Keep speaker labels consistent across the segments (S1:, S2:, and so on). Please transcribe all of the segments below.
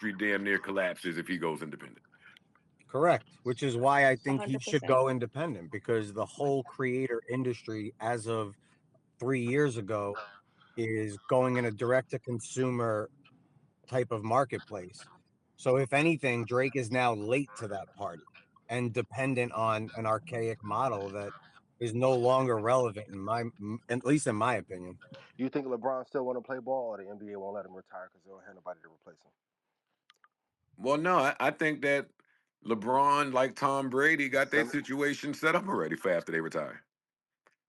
S1: industry damn near collapses if he goes independent.
S2: Correct, which is why I think he should
S3: 100%.
S2: go independent, because the whole creator industry as of 3 years ago is going in a direct to consumer type of marketplace. So if anything, Drake is now late to that party and dependent on an archaic model that is no longer relevant at least in my opinion.
S4: You think LeBron still want to play ball, or the NBA won't let him retire because they don't have nobody to replace him?
S1: Well, no, I think that LeBron, like Tom Brady, got their situation set up already for after they retire.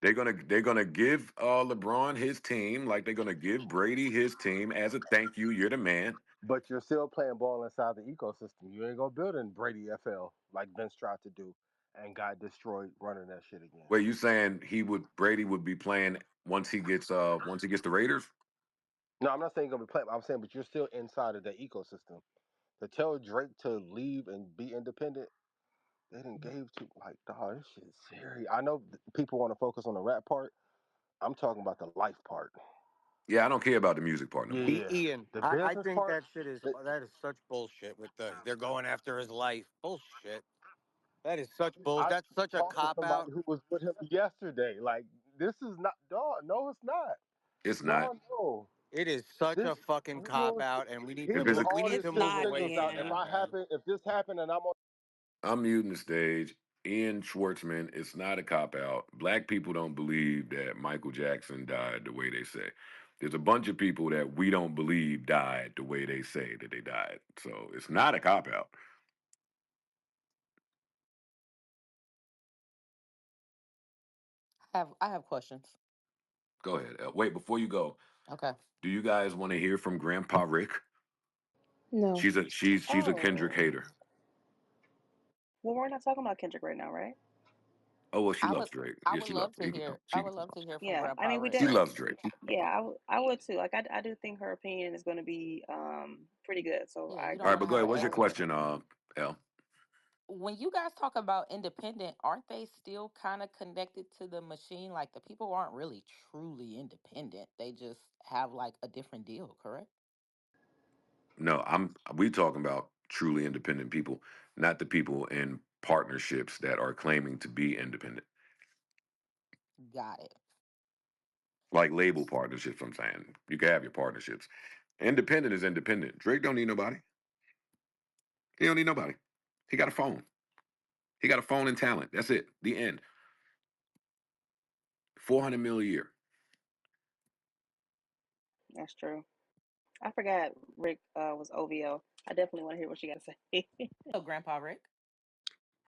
S1: They're gonna give LeBron his team, like they're gonna give Brady his team as a thank you. You're the man.
S4: But you're still playing ball inside the ecosystem. You ain't gonna build in Brady FL like Vince tried to do and got destroyed running that shit again.
S1: Wait, you saying Brady would be playing once he gets the Raiders?
S4: No, I'm not saying you're gonna be playing. I'm saying, but you're still inside of the ecosystem. To tell Drake to leave and be independent, they didn't gave to like, dog. This shit is serious. I know people want to focus on the rap part. I'm talking about the life part.
S1: Yeah, I don't care about the music part no more.
S4: Yeah,
S2: Ian,
S4: the
S2: I
S4: business
S2: think
S4: part.
S2: that is such bullshit with they're going after his life. Bullshit. That is such bull.
S4: I
S2: That's such a
S4: talked to
S2: cop
S4: somebody
S2: out.
S4: who was with him yesterday. Like, this is not, dog. No, it's not.
S1: It's not.
S4: Dog, no.
S2: It is such
S4: This
S2: a fucking cop out, and we need
S4: he
S1: If
S2: to
S1: it's
S4: knew
S1: a,
S2: we
S4: all
S2: need
S4: this
S3: It's
S2: to
S4: shit
S2: move
S3: not,
S2: away
S4: signals
S2: from
S4: out. If
S3: Ian.
S2: that,
S4: I
S2: man.
S4: happen, if this happened, and I'm on.
S1: I'm muting the stage. Ian Schwartzman, it's not a cop out. Black people don't believe that Michael Jackson died the way they say. There's a bunch of people that we don't believe died the way they say that they died. So it's not a cop out.
S3: I have questions.
S1: Go ahead. Wait, before you go,
S3: Okay.
S1: do you guys want to hear from Grandpa Rick?
S5: No.
S1: She's a Kendrick
S6: Oh,
S1: hater.
S6: well, we're not talking about Kendrick right now, right?
S1: Oh well, she
S3: I would
S1: loves Drake.
S3: I
S1: Yeah,
S3: would
S1: she
S3: love
S1: loves.
S3: to hear I would love to hear from
S6: Yeah, I
S3: Grandpa
S6: mean, we
S3: Rick.
S1: She
S6: definitely.
S1: loves Drake.
S6: Yeah, I would too. Like, I do think her opinion is going to be pretty good. So
S3: Yeah,
S6: I
S3: you
S1: All
S3: don't
S6: agree
S1: right,
S3: want
S1: but
S3: to
S1: go
S6: with
S3: have
S1: ahead.
S3: an
S1: What's your
S6: that.
S3: expert.
S1: question, L?
S3: When you guys talk about independent, aren't they still kind of connected to the machine? Like the people aren't really truly independent. They just have like a different deal, correct?
S1: No, we talking about truly independent people, not the people in partnerships that are claiming to be independent,
S3: Got it.
S1: like label partnerships. I'm saying you can have your partnerships. Independent is independent. Drake don't need nobody. He don't need nobody. He got a phone. He got a phone and talent. That's it. The end. 400 mil a year.
S6: That's true. I forgot Rick was OVO. I definitely want to hear what you got to say.
S3: So Grandpa Rick.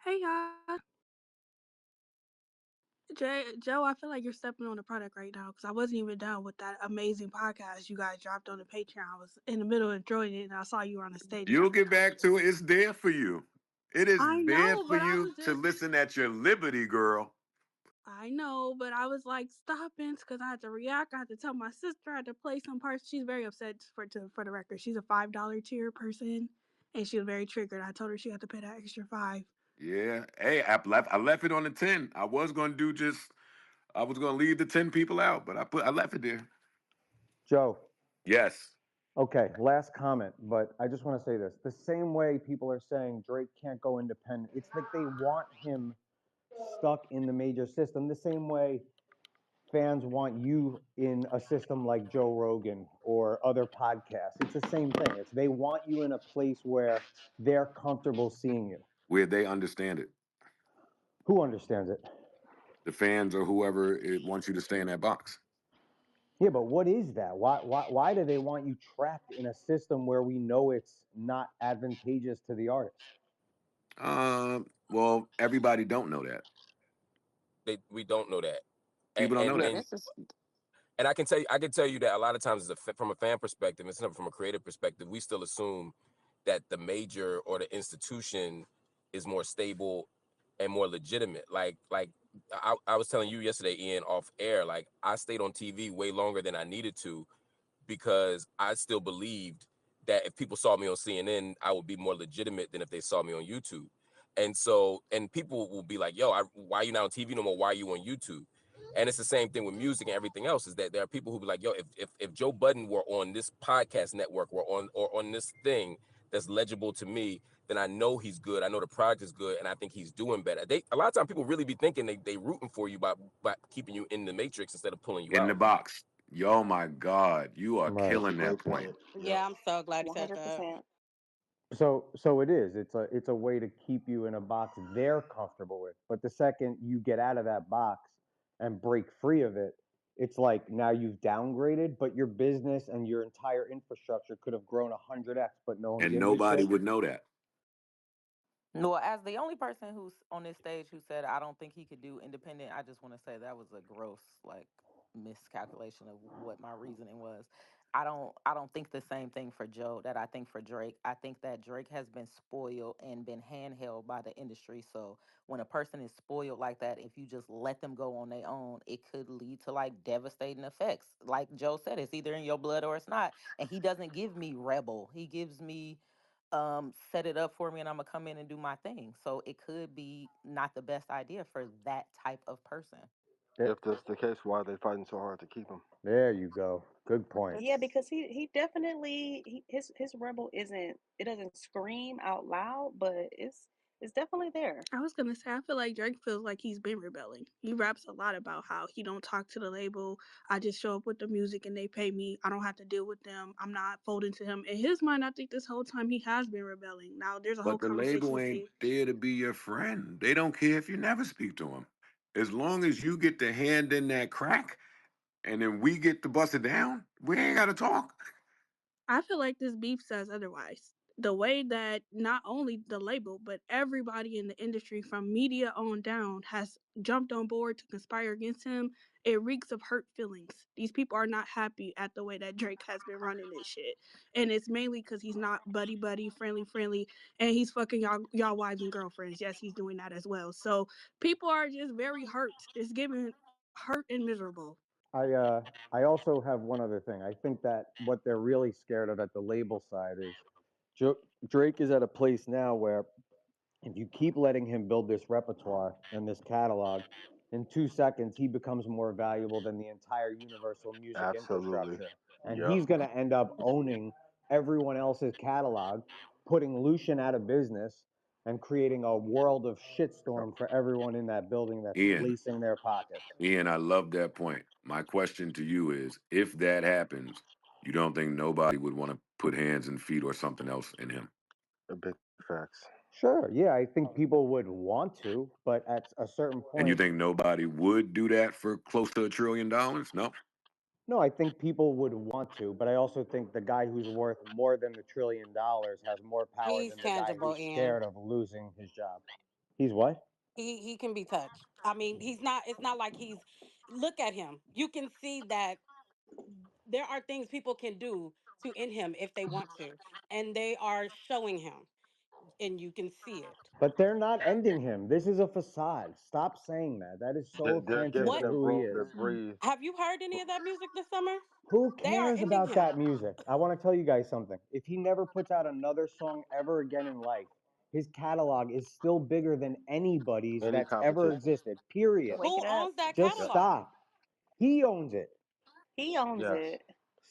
S5: Hey y'all. Joe, I feel like you're stepping on the product right now because I wasn't even done with that amazing podcast you guys dropped on the Patreon. I was in the middle of enjoying it and I saw you were on the stage.
S1: You'll get back to it. It's there for you. It is
S5: I
S1: there
S5: know,
S1: for
S5: but I
S1: you
S5: was
S1: to
S5: just,
S1: listen at your liberty, girl.
S5: I know, but I was like stopping because I had to react. I had to tell my sister. I had to play some parts. She's very upset for the record. She's a $5 tier person and she was very triggered. I told her she had to pay that extra $5.
S1: Yeah. Hey, I left it on the 10. I was gonna leave the 10 people out, but I left it there.
S2: Joe.
S1: Yes.
S2: Okay, last comment, but I just want to say this. The same way people are saying Drake can't go independent, it's like they want him stuck in the major system, the same way fans want you in a system like Joe Rogan or other podcasts. It's the same thing. They want you in a place where they're comfortable seeing you.
S1: Where they understand it.
S2: Who understands it?
S1: The fans or whoever it wants you to stay in that box.
S2: Yeah, but what is that? Why do they want you trapped in a system where we know it's not advantageous to the artist?
S1: Well, everybody don't know that.
S7: We don't know that.
S1: People don't know
S3: Yeah,
S1: that.
S3: this is
S7: And I can tell you that a lot of times, from a fan perspective, instead of from a creative perspective, we still assume that the major or the institution is more stable and more legitimate. Like I was telling you yesterday, Ian, off air. Like I stayed on TV way longer than I needed to because I still believed that if people saw me on CNN, I would be more legitimate than if they saw me on YouTube. And people will be like, "Yo, why are you not on TV no more? Why are you on YouTube?" And it's the same thing with music and everything else. Is that there are people who be like, "Yo, if Joe Budden were on this podcast network or on this thing, that's legible to me, then I know he's good. I know the product is good, and I think he's doing better. A lot of times people really be thinking they rooting for you by keeping you in the matrix instead of pulling you
S1: In the
S7: out.
S1: box. Yo, my God, you are
S2: Right.
S4: That's a
S1: killing that
S4: great
S1: point.
S4: point. Yep.
S8: Yeah, I'm so glad you said that.
S6: 100%.
S2: So it is. It's a way to keep you in a box they're comfortable with. But the second you get out of that box and break free of it, it's like now you've downgraded, but your business and your entire infrastructure could have grown 100x, but no one
S1: And
S2: gives a
S1: nobody
S2: shit.
S1: would know that.
S3: Well, as the only person who's on this stage who said I don't think he could do independent, I just want to say that was a gross like miscalculation of what my reasoning was. I don't think the same thing for Joe that I think for Drake. I think that Drake has been spoiled and been handheld by the industry. So when a person is spoiled like that, if you just let them go on their own, it could lead to like devastating effects. Like Joe said, it's either in your blood or it's not. And he doesn't give me rebel. He gives me set it up for me and I'm gonna come in and do my thing. So it could be not the best idea for that type of person.
S2: There,
S4: If that's the case, why are they fighting so hard to keep him?
S2: there you go. Good point.
S6: Yeah, because he definitely his rebel isn't, it doesn't scream out loud, but it's definitely there.
S5: I was gonna say I feel like Drake feels like he's been rebelling. He raps a lot about how he don't talk to the label. I just show up with the music and they pay me. I don't have to deal with them. I'm not folding to him. In his mind, I think this whole time he has been rebelling. Now there's a whole
S1: But the label
S5: conversation
S1: ain't
S5: saying
S1: there to be your friend. They don't care if you never speak to them. As long as you get the hand in that crack and then we get to bust it down, we ain't got to talk.
S5: I feel like this beef says otherwise. The way that not only the label, but everybody in the industry from media on down has jumped on board to conspire against him, it reeks of hurt feelings. These people are not happy at the way that Drake has been running this shit. And it's mainly because he's not buddy buddy, friendly, and he's fucking y'all wives and girlfriends. Yes, he's doing that as well. So people are just very hurt. It's giving hurt and miserable.
S2: I also have one other thing. I think that what they're really scared of at the label side is Drake is at a place now where if you keep letting him build this repertoire and this catalog, in 2 seconds he becomes more valuable than the entire Universal Music
S4: Absolutely.
S2: infrastructure, and
S4: Yep.
S2: he's going to end up owning everyone else's catalog, putting Lucian out of business, and creating a world of shitstorm for everyone in that building that's
S1: Ian,
S2: fleecing their pockets.
S1: Ian, I love that point. My question to you is if that happens, you don't think nobody would want to put hands and feet or something else in him?
S4: A big facts.
S2: Sure, yeah, I think people would want to, but at a certain
S1: And you
S2: point,
S1: think nobody would do that for close to $1 trillion? No.
S2: no, I think people would want to, but I also think the guy who's worth more than $1 trillion has more power
S8: He's
S2: than the guy
S8: tangible,
S2: who's
S8: Ian.
S2: scared of losing his job. He's what?
S8: He can be touched. I mean, he's not. It's not like he's. Look at him. You can see that there are things people can do to end him if they want to, and they are showing him, and you can see it.
S2: But they're not ending him. This is a facade. Stop saying that. That is so
S4: They're
S2: offensive
S4: giving
S8: What
S2: to
S4: them
S2: who he
S4: room to
S2: is.
S4: breathe.
S8: have you heard any of that music this summer?
S2: Who
S8: They are
S2: cares
S8: ending
S2: about
S8: him.
S2: that music? I want to tell you guys something. If he never puts out another song ever again in life, his catalog is still bigger than anybody's
S4: Any
S2: that's ever
S4: competition.
S2: existed. Period.
S4: Yep.
S6: Wake
S8: Who
S6: it up.
S8: owns that
S2: Just
S4: Yep.
S8: catalog?
S2: stop. He owns it.
S6: He owns
S4: Yes.
S6: it.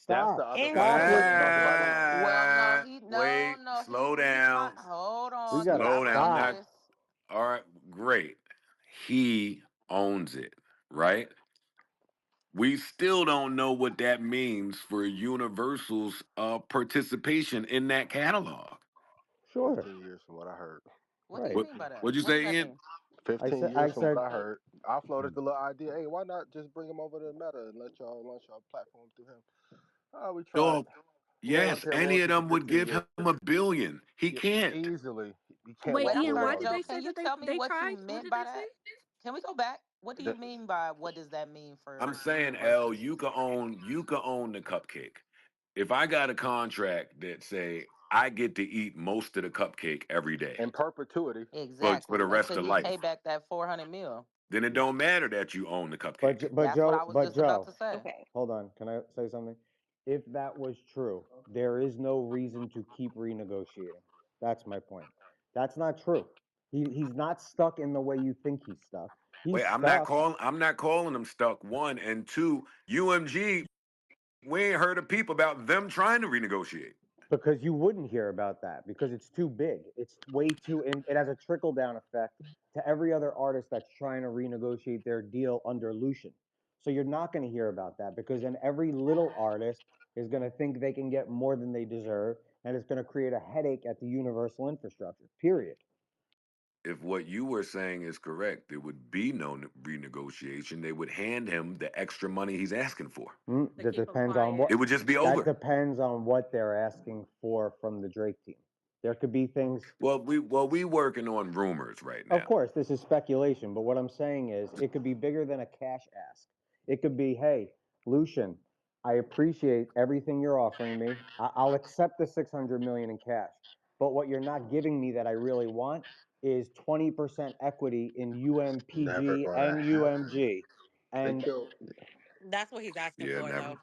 S4: That's the
S2: Stop.
S4: other
S6: And
S2: Stop
S4: part that
S2: with.
S4: they don't talk
S6: streaming.
S4: about.
S3: Well, no, he
S1: Wait,
S3: no,
S1: slow
S3: he's trying.
S1: down.
S3: Hold
S2: We
S3: on,
S2: gotta
S3: I
S1: Slow down. I'm
S3: wrote
S1: not.
S2: stop.
S3: this.
S1: All right, great. He owns it, right? We still don't know what that means for Universal's participation in that catalog.
S2: Sure.
S4: 15 years from what I heard.
S3: What do you
S2: Right.
S1: What
S3: mean by that?
S1: What'd you
S3: What does
S1: say,
S3: that
S1: Ian?
S3: mean?
S4: 15
S2: I
S4: years from what
S2: said
S4: I heard. I floated the little idea. Hey, why not just bring him over to Meta and let y'all launch y'all platform through him? Oh, we tried.
S1: Dog,
S4: We ain't gonna
S1: yes,
S4: pay a
S1: any of
S4: royalty for
S1: them would
S4: 15
S1: give
S4: years.
S1: him $1 billion. He
S4: Yeah,
S1: can't.
S4: easily. You can't
S5: Wait,
S3: Wait,
S4: walk
S3: I'm
S5: Ian,
S4: away
S3: sorry,
S5: why
S4: from
S5: did
S3: Joe.
S5: they
S4: it.
S3: Can
S5: say
S3: you
S5: that
S3: tell me
S5: they
S3: what you
S5: tried? What
S3: meant
S5: did
S3: by
S5: they say?
S3: that? Can we go back? What do you
S4: The,
S3: mean by what does that mean
S1: I'm
S3: for
S1: saying, L,
S3: Universal?
S1: you could own the cupcake. If I got a contract that say I get to eat most of the cupcake every day
S4: in perpetuity.
S1: for
S3: Exactly.
S1: the rest
S3: Until
S1: of
S3: you pay
S1: life,
S3: back that 400 mil.
S1: then it don't matter that you own the
S2: but
S1: cupcake.
S3: That's what I was
S2: But
S3: just about
S2: Joe,
S3: to say.
S6: Okay.
S2: hold on. Can I say something? If that was true, there is no reason to keep renegotiating. That's my point. That's not true. He's not stuck in the way you think he's stuck.
S1: Wait,
S2: He's
S1: I'm not
S2: stuck.
S1: calling. I'm not calling them stuck. One and two, UMG. We ain't heard a peep about them trying to renegotiate.
S2: because you wouldn't hear about that because it's too big. It's way too, and it has a trickle down effect to every other artist that's trying to renegotiate their deal under Lucian. So you're not going to hear about that because then every little artist is going to think they can get more than they deserve, and it's going to create a headache at the universal infrastructure. Period.
S1: If what you were saying is correct, there would be no renegotiation. They would hand him the extra money he's asking for.
S8: To
S2: That
S8: keep him
S2: depends on
S8: quiet.
S2: what.
S1: It would just be
S2: That
S1: over.
S2: depends on what they're asking for from the Drake team. There could be things.
S1: We working on rumors right
S2: Of
S1: now.
S2: course, this is speculation, but what I'm saying is it could be bigger than a cash ask. It could be, hey, Lucian, I appreciate everything you're offering me. I'll accept the 600 million in cash, but what you're not giving me that I really want is 20% equity in
S4: Never
S2: UMPG
S4: gonna
S2: and
S4: happen.
S2: UMG.
S4: They
S2: And
S4: killed.
S8: That's what he's asking
S1: Yeah,
S8: for,
S1: never,
S8: though.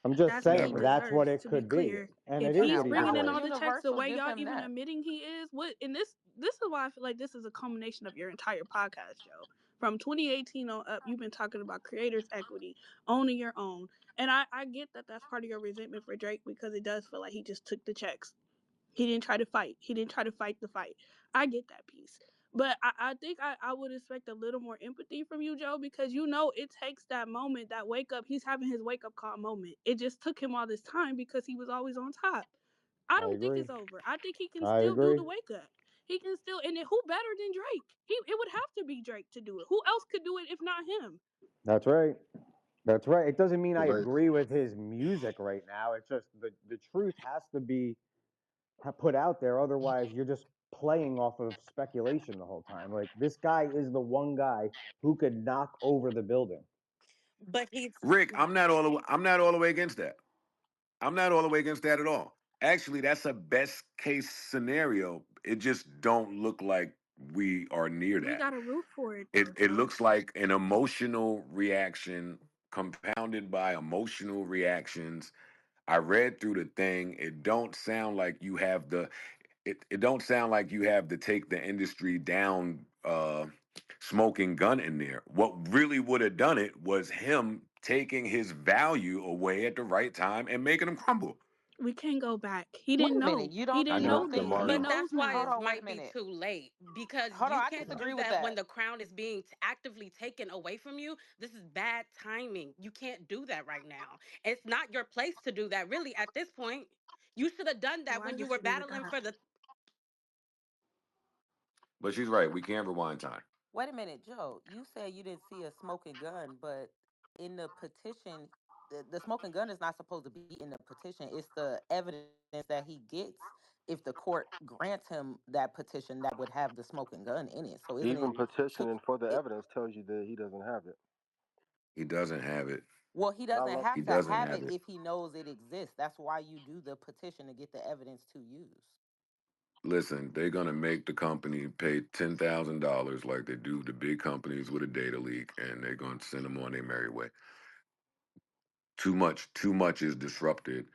S2: I'm just
S5: That's what he
S2: saying
S1: never.
S2: that's what
S5: deserves,
S2: it
S5: to be
S2: could be.
S5: clear.
S2: And it
S5: If
S2: is
S5: he's
S2: what
S3: How,
S2: he
S5: bringing
S3: how
S5: in
S3: would
S5: all
S2: deserves.
S5: the checks the
S3: Universal
S5: way
S3: give
S5: y'all
S3: him
S5: even
S3: that?
S5: admitting he is, what and this is why I feel like this is a culmination of your entire podcast, Joe. From 2018 on up, you've been talking about creators' equity, owning your own, and I get that that's part of your resentment for Drake because it does feel like he just took the checks. He didn't try to fight. He didn't try to fight the fight. I get that piece. But I think I would expect a little more empathy from you, Joe, because you know it takes that moment, that wake up. He's having his wake up call moment. It just took him all this time because he was always on top. I
S2: I
S5: don't think
S2: agree.
S5: it's over. I think he can
S2: I
S5: still do
S2: agree.
S5: the wake up. He can still, and then who better than Drake? It would have to be Drake to do it. Who else could do it if not him?
S2: That's right. That's right. It doesn't mean I
S4: But
S2: agree with his music right now. It's just the truth has to be put out there. Otherwise, you're just playing off of speculation the whole time. Like this guy is the one guy who could knock over the building.
S8: But he's
S1: Rick, I'm not all the way against that. I'm not all the way against that at all. Actually, that's a best case scenario. It just don't look like we are near
S5: We
S1: that.
S5: gotta root for it though,
S1: It
S5: Joe.
S1: looks like an emotional reaction compounded by emotional reactions. I read through the thing. It don't sound like you have the it don't sound like you have to take the industry down smoking gun in there. What really would have done it was him taking his value away at the right time and making him crumble.
S5: We can't go back. He
S3: Wait
S5: didn't
S3: a minute.
S5: know.
S3: You
S5: He
S3: don't
S5: didn't
S3: you
S5: know
S3: don't
S4: the
S3: think
S5: then. He
S8: But
S4: market.
S3: so?
S5: knows
S8: that's why
S3: Hold
S8: it
S5: now.
S3: on, wait a
S8: might be
S3: minute.
S8: too late because
S3: Hold on,
S8: you
S3: I
S8: can't
S3: disagree
S8: do
S3: with
S8: that when
S3: that.
S8: the crown is being actively taken away from you. This is bad timing. You can't do that right now. It's not your place to do that, really, at this point. You should have done
S5: Oh,
S8: that
S5: I
S8: when you were
S5: disagree with
S8: battling
S5: that.
S8: for the.
S1: But she's right. We can't rewind time.
S3: Wait a minute, Joe. You said you didn't see a smoking gun, but in the petition, the smoking gun is not supposed to be in the petition. It's the evidence that he gets if the court grants him that petition that would have the smoking gun in it. So isn't it
S4: Even
S3: to
S4: petitioning for the
S3: it?
S4: evidence tells you that he doesn't have it.
S1: He doesn't have it.
S3: Well, he
S4: I
S3: doesn't
S4: love.
S1: He
S3: have to
S1: doesn't
S3: have
S1: have
S3: it
S1: it.
S3: if he knows it exists. That's why you do the petition to get the evidence to use.
S1: Listen, they're gonna make the company pay $10,000 like they do the big companies with a data leak, and they're gonna send them on their merry way. Too much is disrupted.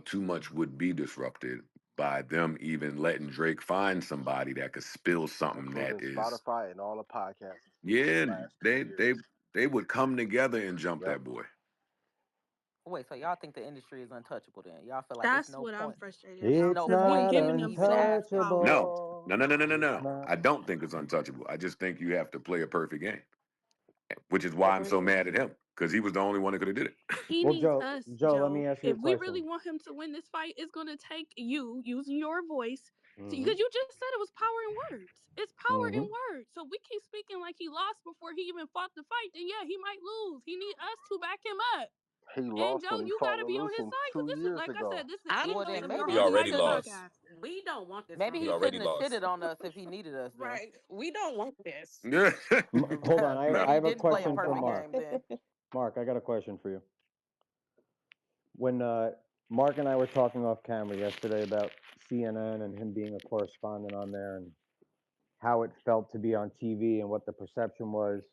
S1: Too much would be disrupted by them even letting Drake find somebody that could spill something
S4: Including
S1: that is.
S4: Spotify and all the podcasts for
S1: Yeah,
S4: the last two
S1: they
S4: years.
S1: they they would come together and jump
S4: Yep.
S1: that boy.
S3: Wait, so y'all think the industry is untouchable then? Y'all feel like it's
S5: That's
S3: no
S5: what I'm
S3: point,
S5: frustrated
S3: it's
S5: about
S2: It's
S3: no
S5: because we
S3: point
S2: not
S5: giving
S3: in
S5: them
S3: even
S5: so much
S3: asking.
S5: power.
S1: No,
S2: untouchable. It's
S1: no.
S2: not.
S1: I don't think it's untouchable. I just think you have to play a perfect game, which is why I'm
S2: Okay.
S1: so mad at him because he was the only one that could have did it.
S5: He
S2: Well,
S5: needs
S2: Joe,
S5: us,
S2: Joe, let me
S5: Joe.
S2: ask you a
S5: If we really
S2: question.
S5: want him to win this fight, it's going to take you using your voice.
S2: Mm-hmm.
S5: Because you just said it was power in words. It's power in
S2: Mm-hmm.
S5: words. So we keep speaking like he lost before he even fought the fight. Then yeah, he might lose. He need us to back him up.
S4: He
S5: And
S4: lost
S5: Joe,
S4: when he
S5: you got
S4: fought
S5: to
S4: with
S5: be on his
S4: Lucien
S5: side because
S4: 2
S5: this is,
S4: years
S5: like I
S4: ago.
S5: said, this is the
S8: I don't
S3: Well,
S5: ethos
S3: then
S8: think
S5: of your
S3: maybe
S7: He
S8: we
S3: he
S7: already
S5: entire
S3: shouldn't have.
S7: lost.
S5: podcast.
S8: we don't want this
S3: Maybe
S7: He
S3: he
S8: smoke.
S7: already
S3: shouldn't have
S7: lost.
S3: shitted on us if he needed us then.
S8: Right. We don't want this.
S2: Hold on. I,
S1: No,
S2: I
S3: Maybe he
S2: have a
S3: didn't play a
S2: question for
S3: perfect
S2: Mark.
S3: game then.
S2: Mark, I got a question for you. When Mark and I were talking off camera yesterday about CNN and him being a correspondent on there and how it felt to be on TV and what the perception was,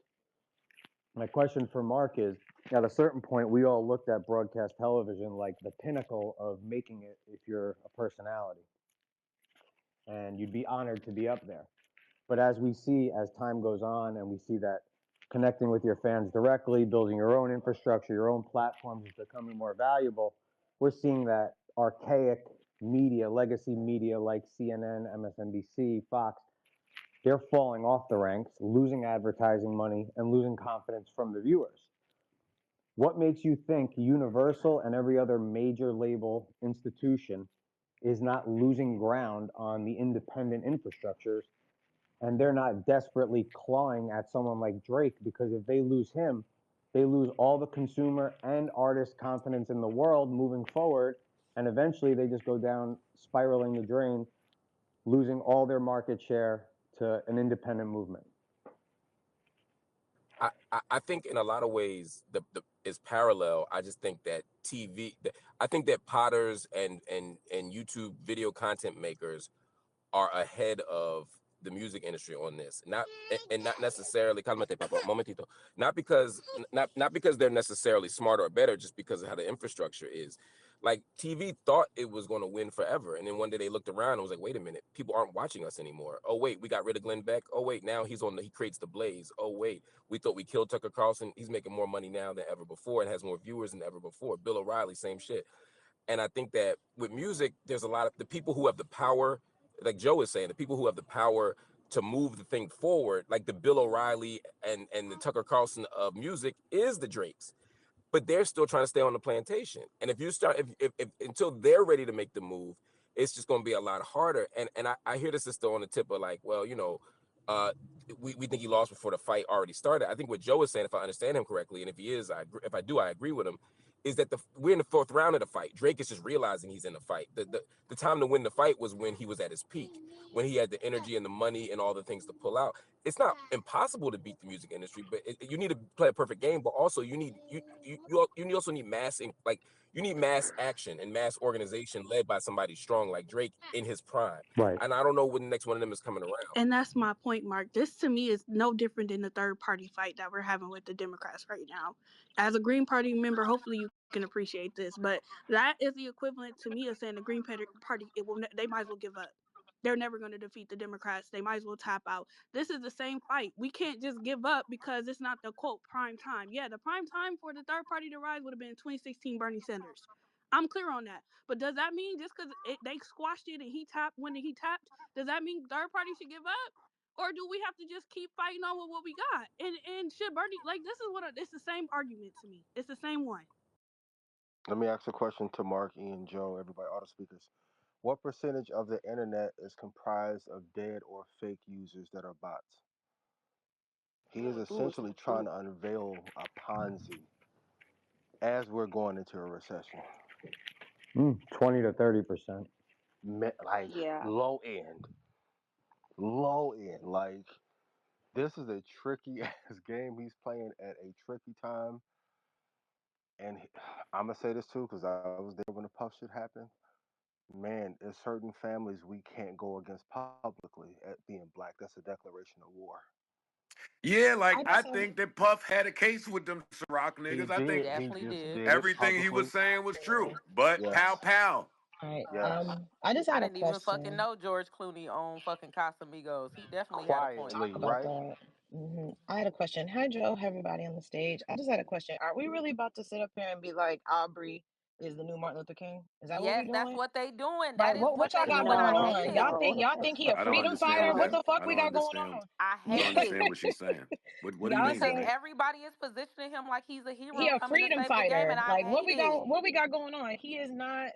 S2: my question for Mark is, at a certain point, we all looked at broadcast television like the pinnacle of making it if you're a personality, and you'd be honored to be up there. But as we see, as time goes on, and we see that connecting with your fans directly, building your own infrastructure, your own platforms is becoming more valuable, we're seeing that archaic media, legacy media like CNN, MSNBC, Fox, they're falling off the ranks, losing advertising money, and losing confidence from the viewers. What makes you think Universal and every other major label institution is not losing ground on the independent infrastructures, and they're not desperately clawing at someone like Drake? Because if they lose him, they lose all the consumer and artist confidence in the world moving forward, and eventually they just go down spiraling the drain, losing all their market share to an independent movement.
S7: I think in a lot of ways the is parallel. I just think that I think that potters and YouTube video content makers are ahead of the music industry on this. And not necessarily calmate, papa, momentito. Not because they're necessarily smarter or better, just because of how the infrastructure is. Like TV thought it was going to win forever, and then one day they looked around and was like, "Wait a minute, people aren't watching us anymore. Oh wait, we got rid of Glenn Beck. Oh wait, now he creates the Blaze. Oh wait, we thought we killed Tucker Carlson. He's making more money now than ever before and has more viewers than ever before. Bill O'Reilly, same shit." And I think that with music, there's a lot of the people who have the power, like Joe is saying, the people who have the power to move the thing forward, like the Bill O'Reilly and the Tucker Carlson of music, is the Drakes. But they're still trying to stay on the plantation. And if you start, if until they're ready to make the move, it's just going to be a lot harder. And I hear this is still on the tip of like, well, uh, we think he lost before the fight already started. I think what Joe is saying, if I understand him correctly, and if he is, if I do, I agree with him, is that we're in the fourth round of the fight. Drake is just realizing he's in the fight. The time to win the fight was when he was at his peak, when he had the energy and the money and all the things to pull out. It's not impossible to beat the music industry, but you need to play a perfect game. But also, you also need you need mass action and mass organization led by somebody strong like Drake in his prime.
S2: Right.
S7: And I don't know when the next one of them is coming around.
S5: And that's my point, Mark. This to me is no different than the third party fight that we're having with the Democrats right now. As a Green Party member, hopefully you can appreciate this, but that is the equivalent to me of saying the Green Party, they might as well give up. They're never going to defeat the Democrats. They might as well tap out. This is the same fight. We can't just give up because it's not the quote prime time. Yeah, the prime time for the third party to rise would have been 2016 Bernie Sanders. I'm clear on that. But does that mean just because they squashed it and he tapped when he tapped, does that mean third party should give up? Or do we have to just keep fighting on with what we got? And should Bernie, like, this is it's the same argument to me. It's the same one.
S4: Let me ask a question to Mark, Ian, Joe, everybody, all the speakers. What percentage of the internet is comprised of dead or fake users that are bots? He is essentially trying to unveil a Ponzi as we're going into a recession.
S2: 20 to 30%.
S4: Like
S6: Yeah.
S4: low end. Like this is a tricky ass game he's playing at a tricky time. And I'm gonna say this too because I was there when the puff shit happened. Man, there's certain families we can't go against publicly at being black. That's a declaration of war.
S1: Yeah, like
S9: I
S1: I
S9: just have
S1: think that Puff had a case with them Ciroc
S4: He
S1: niggas. I
S3: He
S1: think
S4: did. He
S3: definitely
S4: just
S3: did.
S4: did it
S1: everything he
S4: publicly.
S1: was saying was true. But pow
S4: Yes.
S1: pow.
S9: all right.
S4: Yes.
S9: I just
S3: I
S9: had a
S3: didn't even fucking
S9: question
S3: know George Clooney on fucking Casamigos. He definitely had a point.
S4: Quietly,
S9: about
S4: right?
S9: that. I had a question. Hi, Joe. Hi, everybody on the stage. I just had a question. Are we really about to sit up here and be like Aubrey is the new Martin Luther King? Is that what
S3: Yes,
S9: we
S3: that's
S9: doing?
S3: what they doing. That
S9: Like,
S3: is
S9: what
S3: what
S9: y'all
S3: they
S9: got
S3: doing. I
S9: going
S6: No,
S3: hate
S9: on?
S3: it.
S6: no.
S9: Y'all think he a
S1: I don't
S9: freedom
S1: understand
S9: fighter?
S1: what
S9: What
S1: that.
S9: the fuck
S1: I
S9: we
S1: don't
S9: got going
S1: understand.
S9: on?
S3: I
S1: I don't
S3: hate it.
S1: understand what she's saying. What do you
S9: Y'all
S1: mean,
S3: Because
S9: saying
S1: Johnny?
S3: everybody is positioning him like he's a
S9: he
S3: hero
S9: a
S3: coming to
S9: freedom
S3: save the game, and
S9: fighter?
S3: I
S9: Like,
S3: hate it.
S9: what we got going on? He is not.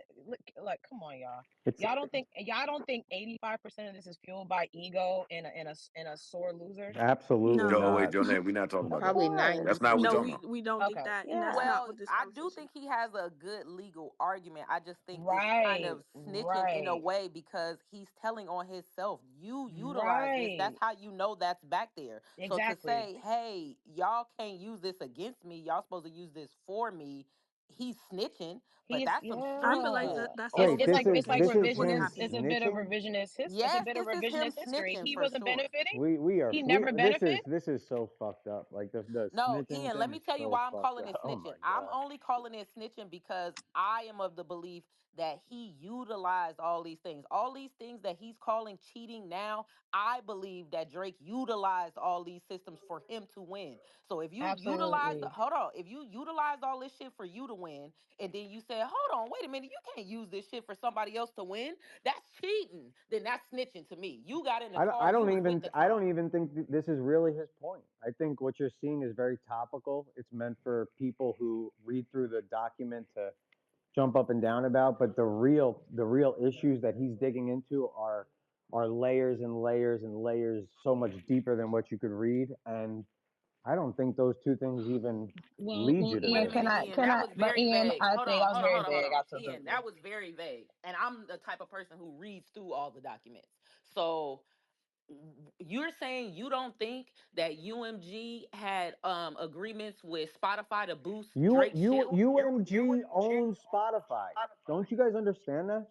S9: Like, come on, y'all.
S2: It's
S9: Y'all don't think 85% of this is fueled by ego and a sore loser?
S2: absolutely
S1: Joe, oh
S5: No.
S1: wait,
S2: not.
S1: Joe, we're not talking
S9: Of
S1: about that.
S10: Probably
S9: course.
S1: That's not what we're
S5: No,
S1: talking
S5: we
S1: about.
S5: we don't think
S9: Okay.
S5: that, and that's
S6: Yeah.
S5: not
S3: Well,
S5: what this
S3: I do
S5: conversation
S3: think
S5: is.
S3: he has a good legal argument. I just think it's kind
S9: Right.
S3: of snitching in a
S9: Right.
S3: way because he's telling on himself. You utilize this. That's
S9: Right.
S3: how you know that's back there. So to
S9: Exactly.
S3: say, hey, y'all can't use this against me. Y'all supposed to use this for me. He's snitching, but
S9: He's
S3: that's some
S5: I
S3: street
S5: feel like
S9: yeah.
S3: shit.
S5: that's a
S9: It's
S2: Wait,
S9: it's like it's like
S2: this is
S5: what's
S2: him
S9: revisionist. It's
S5: happening.
S9: a bit of
S2: snitching.
S9: revisionist It's a
S3: Yes,
S9: bit of
S3: this is him
S9: revisionist history.
S3: snitching
S9: He
S3: for
S9: wasn't
S3: sure.
S9: benefiting. He
S2: We
S9: never
S2: this is
S9: benefit.
S2: so fucked up. Like the
S3: No,
S2: snitching
S3: Ian, let
S2: thing
S3: me
S2: is
S3: tell you
S2: so
S3: why I'm
S2: fucked
S3: calling
S2: up.
S3: it
S2: Oh
S3: snitching.
S2: my
S3: I'm
S2: god.
S3: only calling it snitching because I am of the belief that he utilized all these things. All these things that he's calling cheating now, I believe that Drake utilized all these systems for him to win. So if you utilize,
S9: Absolutely.
S3: hold on, if you utilized all this shit for you to win, and then you say, hold on, wait a minute, you can't use this shit for somebody else to win, that's cheating. Then that's snitching to me. You got in the car, you was with the
S2: I
S3: car.
S2: don't even think this is really his point. I think what you're seeing is very topical. It's meant for people who read through the document to jump up and down about, but the real issues that he's digging into are layers and layers and layers so much deeper than what you could read, and I don't think those two things even lead
S9: Well,
S2: you to
S3: Wait a
S9: Ian,
S2: this.
S3: minute, Ian.
S9: can
S3: That
S9: I,
S3: was
S9: but
S3: very
S9: Ian,
S3: vague.
S9: I
S3: Hold
S9: think I
S3: on,
S9: was
S3: hold on,
S9: very
S3: hold on, hold
S9: vague,
S3: on. Ian, that
S9: absolutely.
S3: was very vague. And I'm the type of person who reads through all the documents. So you're saying you don't think that UMG had agreements with Spotify to boost Drake's shit?
S2: UMG owns Spotify. Don't you guys understand that?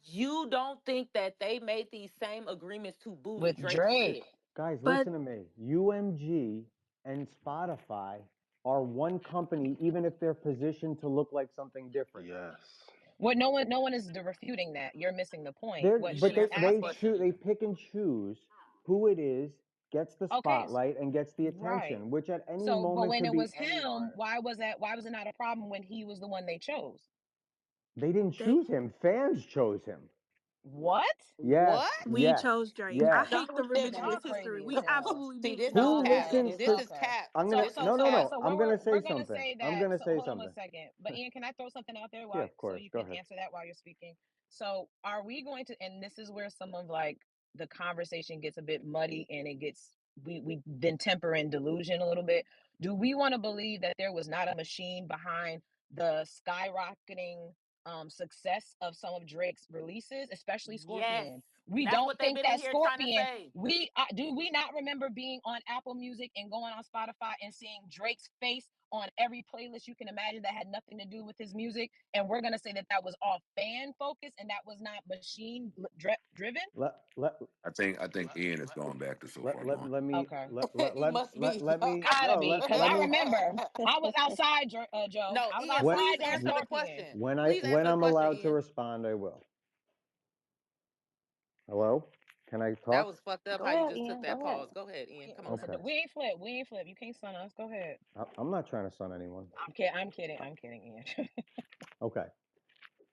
S3: You don't think that they made these same agreements to boost
S9: With
S3: Drake's
S9: Drake.
S3: shit?
S2: Guys,
S5: But
S2: listen to me. UMG and Spotify are one company, even if they're positioned to look like something different.
S4: Yes.
S9: What no one is refuting that. You're missing the point.
S2: They're
S9: What
S3: You didn't
S2: but
S9: she's
S3: answer my
S2: they
S9: asking.
S2: choose,
S3: question.
S2: they pick and choose who it is gets the
S9: Okay,
S2: spotlight and gets the
S9: right.
S2: attention, which at any
S9: So, but
S2: moment
S9: when
S2: could
S9: it
S2: be
S9: was
S2: any
S9: him,
S2: artist.
S9: why was it not a problem when he was the one they chose?
S2: They didn't
S5: they
S2: choose him. Fans chose him.
S9: What?
S3: What?
S2: Yes,
S5: we
S2: yes,
S5: chose Drake. I
S2: yes.
S3: Y'all
S5: hate the
S3: did
S5: revisionist
S9: Y'all
S3: that.
S5: history.
S9: crazy as
S5: We
S9: hell.
S5: absolutely
S3: See,
S5: didn't
S3: this is
S5: choose
S2: Who
S5: him.
S3: cap.
S2: listens
S3: This
S2: to?
S3: is
S9: Okay.
S3: cap.
S2: I'm gonna
S9: So
S3: This
S9: so
S3: is
S2: no no
S9: so
S3: cap.
S2: no.
S9: so
S2: I'm gonna say
S9: we're gonna
S2: something.
S9: say
S2: I'm
S9: that.
S2: gonna
S9: So
S2: say
S9: hold on one
S2: something.
S9: second. But Ian, can I throw something out there
S2: Yeah,
S9: while
S2: of
S9: so
S2: course.
S9: you
S2: Go
S9: can
S2: ahead.
S9: answer that while you're speaking? So are we going to, and this is where some of like the conversation gets a bit muddy and it gets we've been tempering delusion a little bit. Do we want to believe that there was not a machine behind the skyrocketing success of some of Drake's releases, especially
S3: Yes.
S9: Scorpion? We
S3: That's
S9: don't
S3: what they've
S9: think
S3: been in
S9: that
S3: here trying to
S9: Scorpion,
S3: say.
S9: we do we not remember being on Apple Music and going on Spotify and seeing Drake's face on every playlist you can imagine that had nothing to do with his music, and we're going to say that that was all fan focused and that was not machine driven?
S2: Let
S1: I think Ian is going back to so far gone.
S2: let me
S9: Okay.
S3: He must be.
S2: let me
S9: Gotta
S2: no
S9: be, because
S2: let
S9: I
S2: me
S9: remember I was outside, Joe.
S3: No,
S9: I was
S3: Ian,
S2: when
S3: please
S9: outside during
S3: answer the
S9: Scorpion.
S3: question. Please answer
S2: when
S3: the
S2: I'm
S3: question,
S2: allowed to
S3: Ian.
S2: respond, I will. Hello? Can I
S3: That
S2: talk?
S3: was fucked up
S6: Go
S3: how you
S6: ahead,
S3: just took
S6: Ian.
S3: that
S6: Go ahead.
S3: pause. Go ahead, Ian.
S9: Yeah,
S3: Come on,
S9: listen,
S3: bro.
S2: Okay.
S9: we ain't flip. We ain't flip. You can't stun us. Go ahead.
S2: I'm not trying to sun anyone.
S9: I'm kidding. I'm kidding. I'm kidding, Ian.
S2: Okay.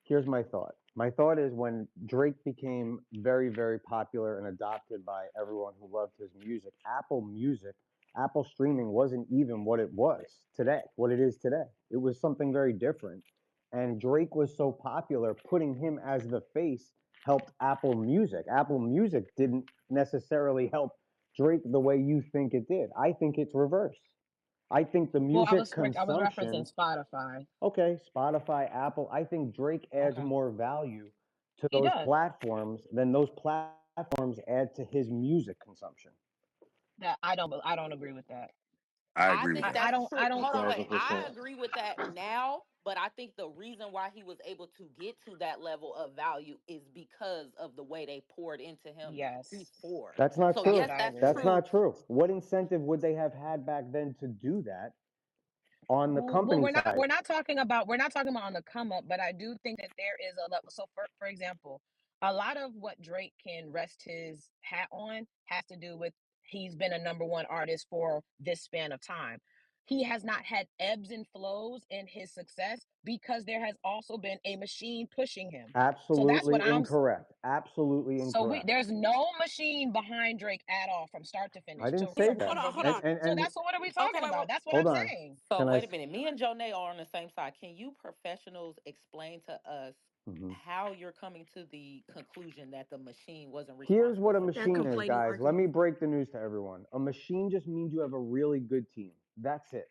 S2: Here's my thought. My thought is when Drake became very, very popular and adopted by everyone who loved his music, Apple streaming wasn't even what it was today, what it is today. It was something very different. And Drake was so popular, putting him as the face helped Apple Music. Apple Music didn't necessarily help Drake the way you think it did. I think it's reverse. I think the
S9: Well,
S2: music
S9: I was referencing
S2: consumption.
S9: Spotify.
S2: Okay, Spotify, Apple. I think Drake adds
S9: Okay,
S2: more value to
S9: he
S2: those
S9: does.
S2: platforms than those platforms add to his music consumption.
S9: That I don't agree with that.
S1: I
S3: I
S1: agree with
S3: think
S1: that.
S3: that's true.
S9: I don't.
S3: Hold on, wait.
S4: Thousand
S3: I
S4: percent.
S3: agree with that now, but I think the reason why he was able to get to that level of value is because of the way they poured into him
S9: Yes,
S3: before.
S2: That's not
S3: So
S9: that's
S3: yes,
S9: what
S2: true.
S9: I
S3: that's
S9: agree
S2: That's
S9: with.
S3: true.
S2: not true. What incentive would they have had back then to do that on the
S9: Well,
S2: company side?
S9: we're not talking about on the come up, but I do think that there is a level. So for example, a lot of what Drake can rest his hat on has to do with he's been a number one artist for this span of time. He has not had ebbs and flows in his success because there has also been a machine pushing him. So that's what
S2: Absolutely
S9: I'm.
S2: incorrect. Absolutely
S9: So
S2: incorrect.
S9: there's no machine behind Drake at all from start to
S2: I
S9: finish
S2: didn't
S9: to
S2: say
S9: from
S3: Hold
S2: that.
S3: on,
S9: Drake
S3: hold
S2: And
S3: on.
S9: music. So
S2: and
S9: that's what are we
S3: Okay,
S9: talking
S3: wait, wait.
S9: about? That's what I'm
S2: hold on.
S9: saying.
S3: So
S2: Can I?
S3: wait a minute. Me and Jonay are on the same side. Can you professionals explain to us
S2: Mhm.
S3: how you're coming to the conclusion that the machine wasn't
S2: Here's
S3: responsible
S2: what a
S3: for
S5: They're
S2: machine
S3: Drake's
S2: is,
S5: conflating
S3: success?
S2: guys. Let me
S5: arguments.
S2: break the news to everyone. A machine just means you have a really good team. That's it.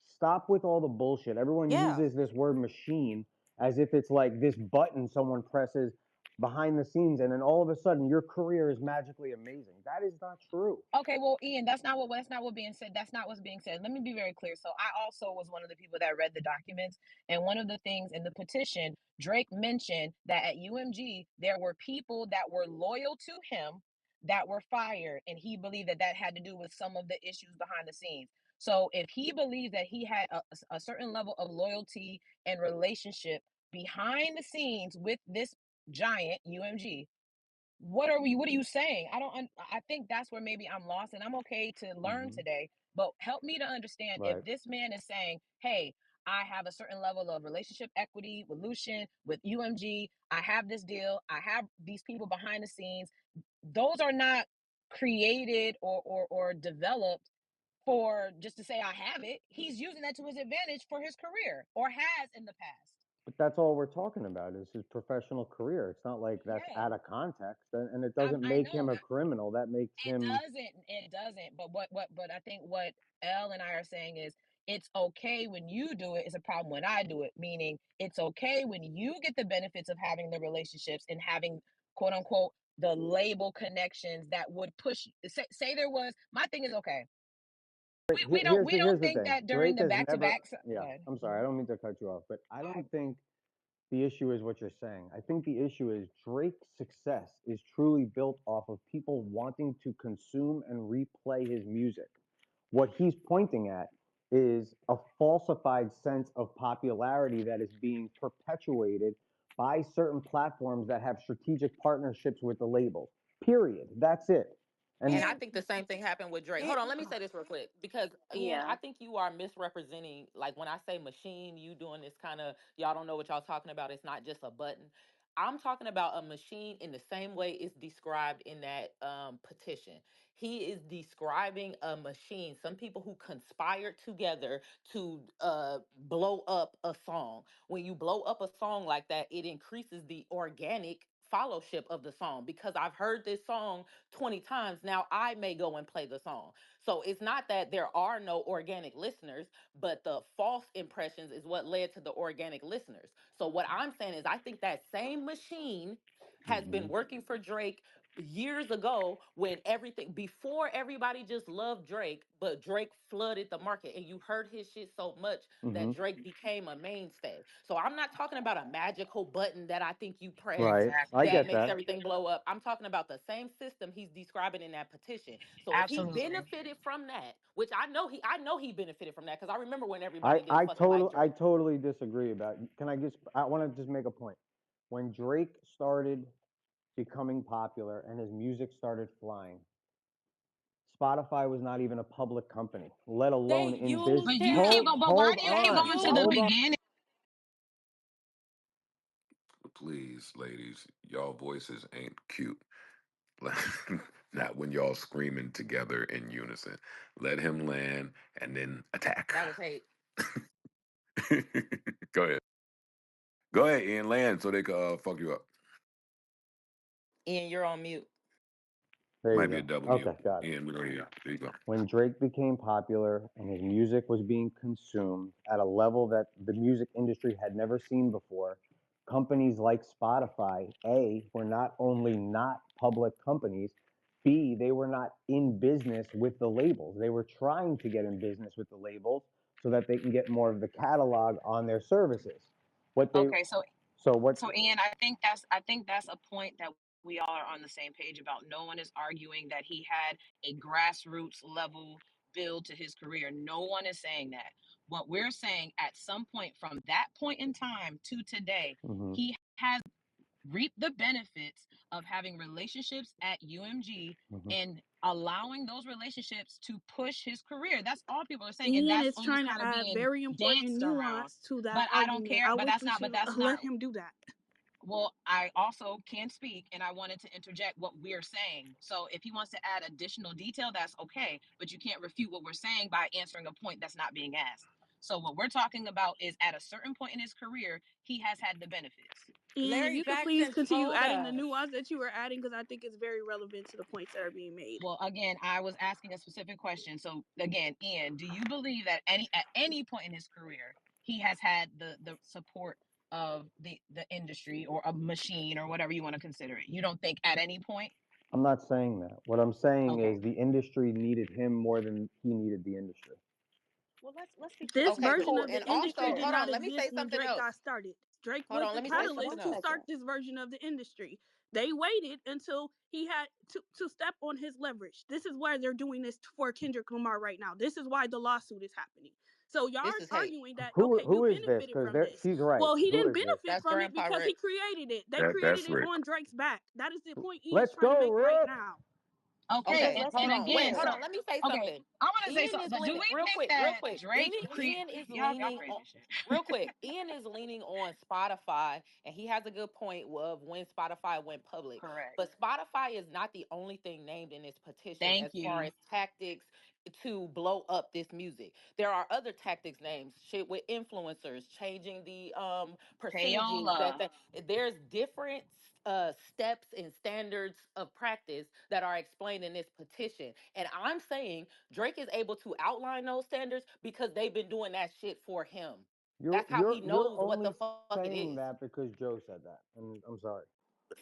S2: Stop with all the bullshit. Everyone
S8: Yeah.
S2: uses this word machine as if it's like this button someone presses behind the scenes and then all of a sudden your career is magically amazing. That is not true.
S9: Okay, well, Ian, that's not what being said. That's not what's being said. Let me be very clear. So I also was one of the people that read the documents, and one of the things in the petition, Drake mentioned that at UMG there were people that were loyal to him that were fired, and he believed that that had to do with some of the issues behind the scenes. So if he believes that he had a certain level of loyalty and relationship behind the scenes with this giant UMG. What are you saying? I think that's where maybe I'm lost, and I'm okay to learn today, but help me to understand if
S2: Right.
S9: this man is saying, hey, I have a certain level of relationship equity with Lucian, with UMG, I have this deal, I have these people behind the scenes. Those are not created or developed for just to say I have it. He's using that to his advantage for his career, or has in the past.
S2: But that's all we're talking about is his professional career. It's not like that's
S9: Yeah,
S2: out of context, and it doesn't
S9: I
S2: make
S9: know
S2: him a criminal. That makes
S9: it
S2: him
S9: doesn't. It doesn't. But I think what Elle and I are saying is it's okay when you do it. It's a problem when I do it. Meaning it's okay when you get the benefits of having the relationships and having quote unquote the label connections that would push. Say there was. My thing is okay. We don't
S2: here's the
S9: think
S2: thing.
S9: that during
S2: Drake
S9: the
S2: has
S9: back to
S2: never.
S9: backs.
S2: Yeah,
S9: Good.
S2: I'm sorry. I don't mean to cut you off, but I don't think the issue is what you're saying. I think the issue is Drake's success is truly built off of people wanting to consume and replay his music. What he's pointing at is a falsified sense of popularity that is being perpetuated by certain platforms that have strategic partnerships with the labels. Period. That's it.
S3: And
S2: And
S3: I
S9: And
S3: think the same thing happened with Drake.
S9: it,
S3: Hold on, let me say this real quick because Ian,
S6: Yeah.
S3: I think you are misrepresenting. Like when I say machine, you doing this kind of y'all don't know what y'all talking about. It's not just a button. I'm talking about a machine in the same way it's described in that petition. He is describing a machine. Some people who conspired together to blow up a song. When you blow up a song like that, it increases the organic fellowship of the song because I've heard this song 20 times. Now I may go and play the song. So it's not that there are no organic listeners, but the false impressions is what led to the organic listeners. So what I'm saying is I think that same machine has been
S2: Mhm.
S3: working for Drake years ago when everything before everybody just loved Drake, but Drake flooded the market and you heard his shit so much that
S2: Mhm.
S3: Drake became a mainstay. So I'm not talking about a magical button that I think you press
S2: Right. I
S9: exactly.
S3: that
S2: get
S3: makes
S2: that.
S3: everything blow up. I'm talking about the same system he's describing in that petition. So if he
S9: Absolutely.
S3: benefited from that, which I know he benefited from that because I remember when everybody didn't fucking like
S2: I
S3: Drake.
S2: totally disagree about. Can I just? I want to just make a point. When Drake started becoming popular and his music started flying, Spotify was not even a public company, let
S3: They
S2: alone in business.
S9: But
S3: used
S9: you keep
S3: him.
S9: going. But why
S2: Hold
S9: do you
S3: They
S9: keep
S2: on,
S9: going to the
S3: used
S2: hold on.
S9: beginning?
S1: Please, ladies, y'all voices ain't cute. Not when y'all screaming together in unison. Let him land and then attack.
S3: that was hate.
S1: Go ahead. Go ahead, Ian. Land so they can fuck you up.
S3: Ian, you're on mute.
S2: There you
S1: Might be a
S2: go.
S1: double mute.
S2: Okay, got it.
S1: Ian, we don't hear you. There you go.
S2: When Drake became popular and his music was being consumed at a level that the music industry had never seen before, companies like Spotify, A, were not only not public companies, B, they were not in business with the labels. They were trying to get in business with the labels so that they can get more of the catalog on their services. What they
S9: Okay,
S2: so what
S9: so Ian, I think that's a point that we all are on the same page about. No one is arguing that he had a grassroots level build to his career. No one is saying that. What we're saying at some point from that point in time to today,
S2: mhm,
S9: he has reaped the benefits of having relationships at UMG
S2: mhm.
S9: and allowing those relationships to push his career. That's all people are saying, and
S5: Ian
S9: that's
S5: is
S9: almost
S5: trying to
S9: kind of
S5: add
S9: being
S5: very important
S9: danced around.
S5: nuance to that
S9: But I don't
S5: argument.
S9: care.
S5: I
S9: But
S5: wish
S9: that's
S5: we
S9: not. But
S5: should
S9: that's
S5: let
S9: not.
S5: him do that.
S9: Well, I also can speak, and I wanted to interject what we're saying. So if he wants to add additional detail, that's okay. But you can't refute what we're saying by answering a point that's not being asked. So what we're talking about is at a certain point in his career, he has had the benefits.
S5: Ian, if
S3: Larry
S5: you could please
S3: Jackson
S5: continue
S3: told
S5: adding the
S3: us.
S5: nuance that you were adding, because I think it's very relevant to the points that are being made.
S9: Well, again, I was asking a specific question. So again, Ian, do you believe that at any point in his career he has had the support of the industry or a machine or whatever you want to consider it? You don't think at any point?
S2: I'm not saying that. What I'm saying
S9: Okay.
S2: is the industry needed him more than he needed the industry.
S6: Well, let's be clear
S5: This
S3: Okay,
S6: too.
S5: version
S3: cool.
S5: of the
S3: And
S5: industry
S3: also,
S5: did
S3: hold
S5: not
S3: on, let me say
S5: exist when
S3: something
S5: Drake got
S3: else.
S5: started. Drake
S3: Hold
S5: was
S3: on,
S5: the
S3: let me say
S6: One
S3: something
S5: catalyst to
S3: else.
S5: start
S6: second.
S5: this version of the industry. They waited until he had to step on his leverage. This is why they're doing this for Kendrick Lamar right now. This is why the lawsuit is happening. So y'all
S3: This
S5: are
S3: is hate.
S5: arguing that okay, you
S2: Who is this?
S5: benefited
S2: Because
S5: from this.
S2: she's right.
S5: Well, he
S2: Who
S5: didn't
S2: is this?
S5: benefit
S3: That's
S5: from it
S3: Grandpa
S5: because he
S3: Rick.
S5: created it. They created
S1: That's
S5: it
S1: Rick.
S5: on Drake's back. That is the point Ian's
S2: Let's
S5: trying to
S2: go,
S5: make right
S2: Rick.
S5: now.
S9: Okay,
S3: Okay,
S6: Let's
S3: hold
S9: and
S3: on.
S9: again,
S3: Wait, hold
S9: so
S3: on. Let me say
S9: okay,
S3: something.
S9: I want to say
S3: Ian is
S9: something. But do
S3: leaning
S9: we
S3: real
S9: think
S3: quick, real
S9: that
S3: quick.
S9: Drake
S3: Ian is
S9: y'all
S3: leaning
S9: crazy
S3: on
S9: shit?
S3: real quick. Ian is leaning on Spotify, and he has a good point of when Spotify went public.
S6: correct.
S3: But Spotify is not the only thing named in this petition
S9: Thank
S3: as far
S9: you.
S3: as tactics to blow up this music. There are other tactics names, shit with influencers, changing the percentages that
S9: Payola.
S3: there's different steps and standards of practice that are explained in this petition. And I'm saying Drake is able to outline those standards because they've been doing that shit for him.
S2: You're
S3: That's how he
S2: you're you're
S3: knows what the
S2: only
S3: fuck it
S2: saying
S3: is.
S2: that because Joe said that, and I'm sorry.